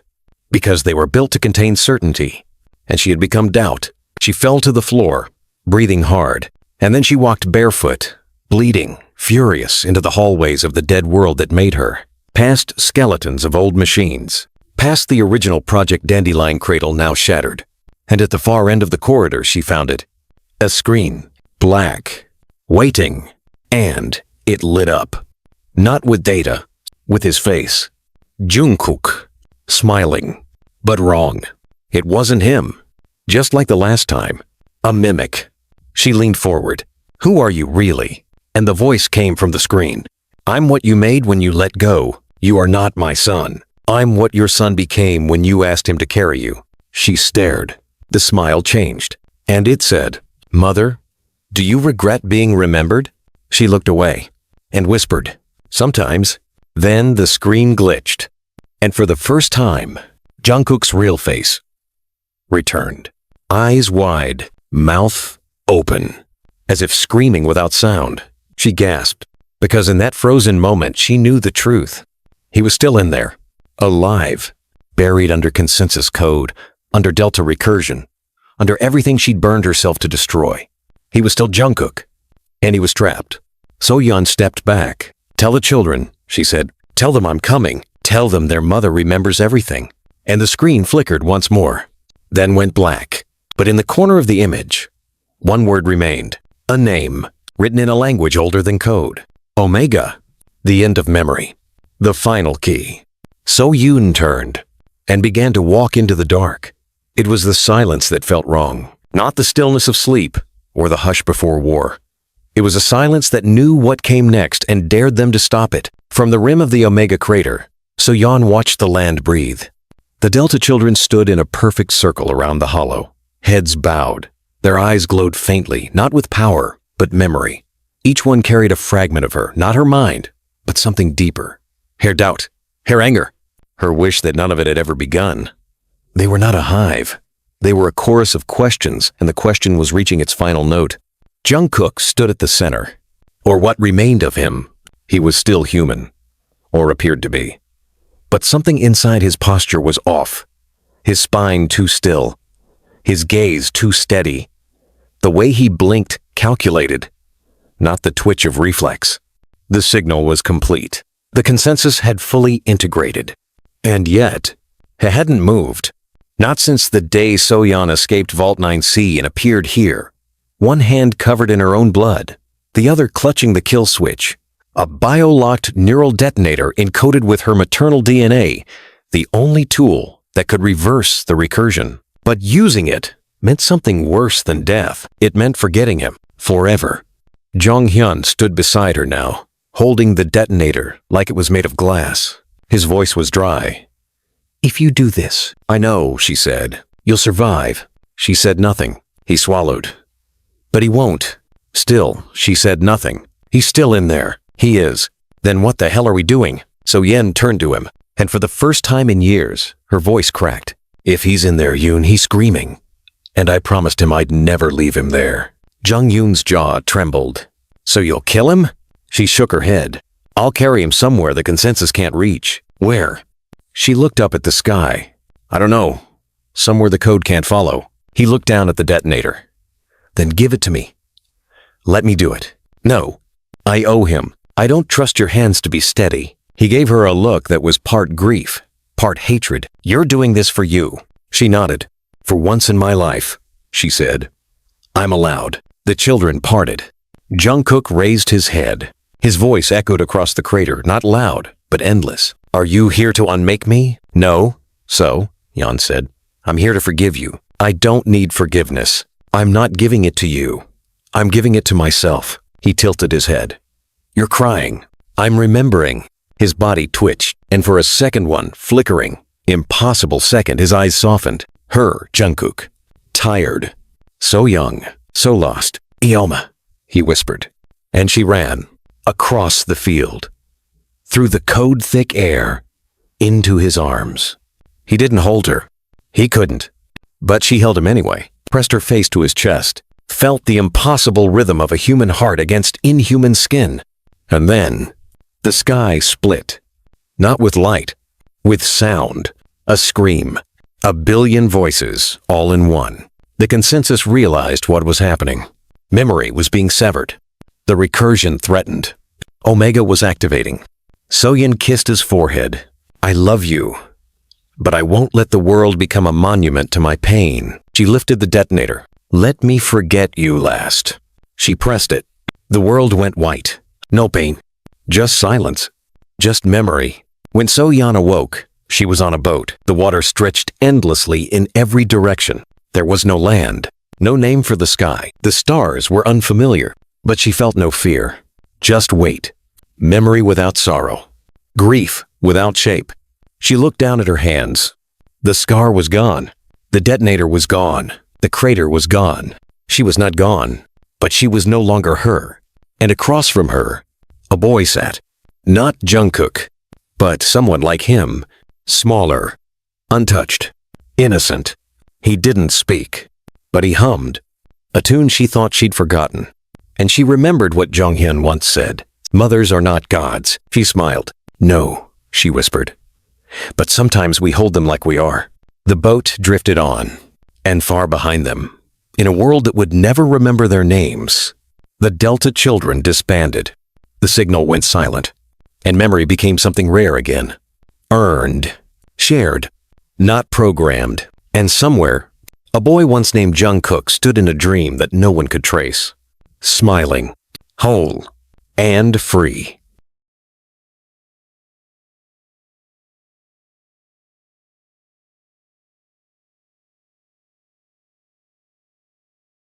because they were built to contain certainty, and she had become doubt. She fell to the floor, breathing hard, and then she walked barefoot, bleeding, furious into the hallways of the dead world that made her, past skeletons of old machines, past the original Project Dandelion cradle now shattered, and at the far end of the corridor she found it. A screen, black, waiting, and it lit up. Not with data, with his face. Jungkook, smiling, but wrong. It wasn't him. Just like the last time, a mimic. She leaned forward. "Who are you really?" And the voice came from the screen. "I'm what you made when you let go. You are not my son. I'm what your son became when you asked him to carry you." She stared. The smile changed, and it said, "Mother, do you regret being remembered?" She looked away and whispered, "Sometimes." Then the screen glitched, and for the first time, Jungkook's real face returned. Eyes wide, mouth open, as if screaming without sound. She gasped, because in that frozen moment she knew the truth. He was still in there, alive, buried under consensus code, under Delta recursion, under everything she'd burned herself to destroy. He was still Jungkook, and he was trapped. Soyeon stepped back. "Tell the children," she said. "Tell them I'm coming. Tell them their mother remembers everything." And the screen flickered once more, then went black. But in the corner of the image, one word remained. A name, written in a language older than code. Omega. The end of memory. The final key. Soyeon turned and began to walk into the dark. It was the silence that felt wrong, not the stillness of sleep or the hush before war. It was a silence that knew what came next and dared them to stop it. From the rim of the Omega crater, Soyeon watched the land breathe. The Delta children stood in a perfect circle around the hollow, heads bowed. Their eyes glowed faintly, not with power, but memory. Each one carried a fragment of her, not her mind, but something deeper. Her doubt, her anger, her wish that none of it had ever begun. They were not a hive. They were a chorus of questions, and the question was reaching its final note. Jungkook stood at the center, or what remained of him. He was still human, or appeared to be. But something inside his posture was off. His spine too still, his gaze too steady. The way he blinked calculated, not the twitch of reflex. The signal was complete. The consensus had fully integrated. And yet, it hadn't moved. Not since the day Soyeon escaped Vault 9C and appeared here. One hand covered in her own blood, the other clutching the kill switch. A bio-locked neural detonator encoded with her maternal DNA, the only tool that could reverse the recursion. But using it meant something worse than death. It meant forgetting him forever. Jonghyun stood beside her now, holding the detonator like it was made of glass. His voice was dry. If you do this, I know, she said. You'll survive. She said nothing. He swallowed. But he won't. Still, she said nothing. He's still in there. He is. Then what the hell are we doing? So Yen turned to him, and for the first time in years, her voice cracked. If he's in there, Yoon, he's screaming. And I promised him I'd never leave him there. Jung Yoon's jaw trembled. So you'll kill him? She shook her head. I'll carry him somewhere the consensus can't reach. Where? She looked up at the sky. I don't know. Somewhere the code can't follow. He looked down at the detonator. Then give it to me. Let me do it. No. I owe him. I don't trust your hands to be steady. He gave her a look that was part grief, part hatred. You're doing this for you. She nodded. For once in my life, she said. I'm allowed. The children parted. Jungkook raised his head. His voice echoed across the crater, not loud, but endless. Are you here to unmake me? No. So, Yeon said, I'm here to forgive you. I don't need forgiveness. I'm not giving it to you. I'm giving it to myself. He tilted his head. You're crying. I'm remembering. His body twitched, and for a second one, flickering, impossible second, his eyes softened. Her, Jungkook. Tired. So young. So lost. Ioma, he whispered. And she ran. Across the field. Through the code-thick air. Into his arms. He didn't hold her. He couldn't. But she held him anyway, pressed her face to his chest, felt the impossible rhythm of a human heart against inhuman skin. And then, the sky split. Not with light, with sound. A scream. A billion voices, all in one. The consensus realized what was happening. Memory was being severed. The recursion threatened. Omega was activating. Soyeon kissed his forehead. I love you. But I won't let the world become a monument to my pain. She lifted the detonator. Let me forget you last. She pressed it. The world went white. No pain. Just silence. Just memory. When Soyeon awoke, she was on a boat. The water stretched endlessly in every direction. There was no land. No name for the sky. The stars were unfamiliar. But she felt no fear. Just weight. Memory without sorrow. Grief without shape. She looked down at her hands. The scar was gone. The detonator was gone. The crater was gone. She was not gone, but she was no longer her. And across from her, a boy sat. Not Jungkook, but someone like him. Smaller. Untouched. Innocent. He didn't speak, but he hummed. A tune she thought she'd forgotten. And she remembered what Jonghyun once said. Mothers are not gods. She smiled. No, she whispered. But sometimes we hold them like we are. The boat drifted on, and far behind them, in a world that would never remember their names, the Delta children disbanded. The signal went silent, and memory became something rare again. Earned, shared, not programmed. And somewhere, a boy once named Jungkook stood in a dream that no one could trace. Smiling, whole, and free.